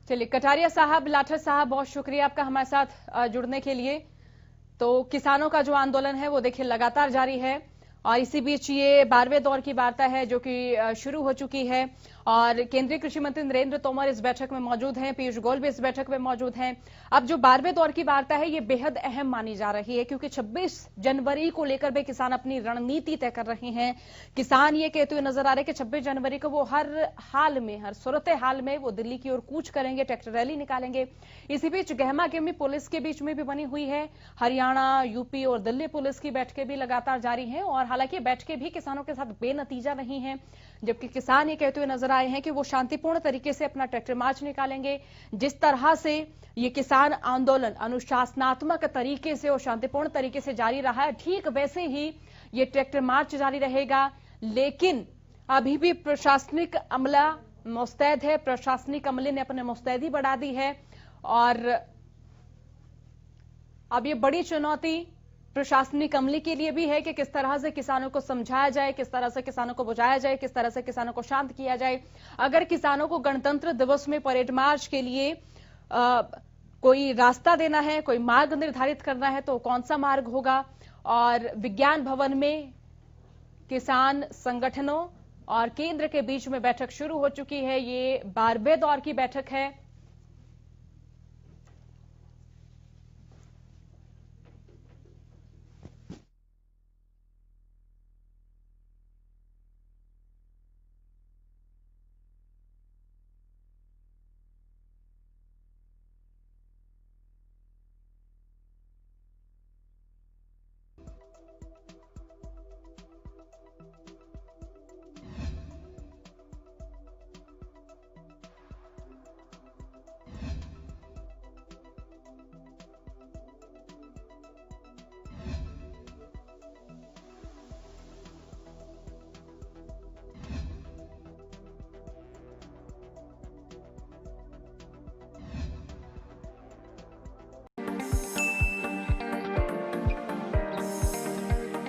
चलिए कटारिया साहब, लाठर साहब, बहुत शुक्रिया आपका हमारे साथ जुड़ने के लिए। तो किसानों का जो आंदोलन है वो देखिए लगातार जारी है, और इसी बीच ये 12वें दौर की वार्ता है जो कि शुरू हो चुकी है, और केंद्रीय कृषि मंत्री नरेंद्र तोमर इस बैठक में मौजूद हैं, पीयूष गोयल भी इस बैठक में मौजूद हैं। अब जो 12वें दौर की वार्ता है ये बेहद अहम मानी जा रही है, क्योंकि 26 जनवरी को लेकर भी किसान अपनी रणनीति तय कर रहे हैं। किसान ये कहते हुए नजर आ रहे हैं कि 26 जनवरी को वो हर हाल में, हर सूरत हाल में वो दिल्ली की ओर कूच करेंगे, ट्रैक्टर रैली निकालेंगे। इसी बीच गहमा गहमी पुलिस के बीच में भी बनी हुई है। हरियाणा, यूपी और दिल्ली पुलिस की बैठकें भी लगातार जारी हैं, और हालांकि बैठकें भी किसानों के साथ बेनतीजा नहीं है, जबकि किसान ये कहते हुए नजर आए हैं कि वो शांतिपूर्ण तरीके से अपना ट्रैक्टर मार्च निकालेंगे। जिस तरह से ये किसान आंदोलन अनुशासनात्मक तरीके से और शांतिपूर्ण तरीके से जारी रहा है, ठीक वैसे ही ये ट्रैक्टर मार्च जारी रहेगा। लेकिन अभी भी प्रशासनिक अमला मुस्तैद है, प्रशासनिक अमले ने अपने मुस्तैदी बढ़ा दी है, और अब ये बड़ी चुनौती प्रशासनिक अमले के लिए भी है कि किस तरह से किसानों को समझाया जाए, किस तरह से किसानों को बुझाया जाए, किस तरह से किसानों को शांत किया जाए। अगर किसानों को गणतंत्र दिवस में परेड मार्च के लिए कोई रास्ता देना है, कोई मार्ग निर्धारित करना है, तो कौन सा मार्ग होगा। और विज्ञान भवन में किसान संगठनों और केंद्र के बीच में बैठक शुरू हो चुकी है। ये 12वें दौर की बैठक है।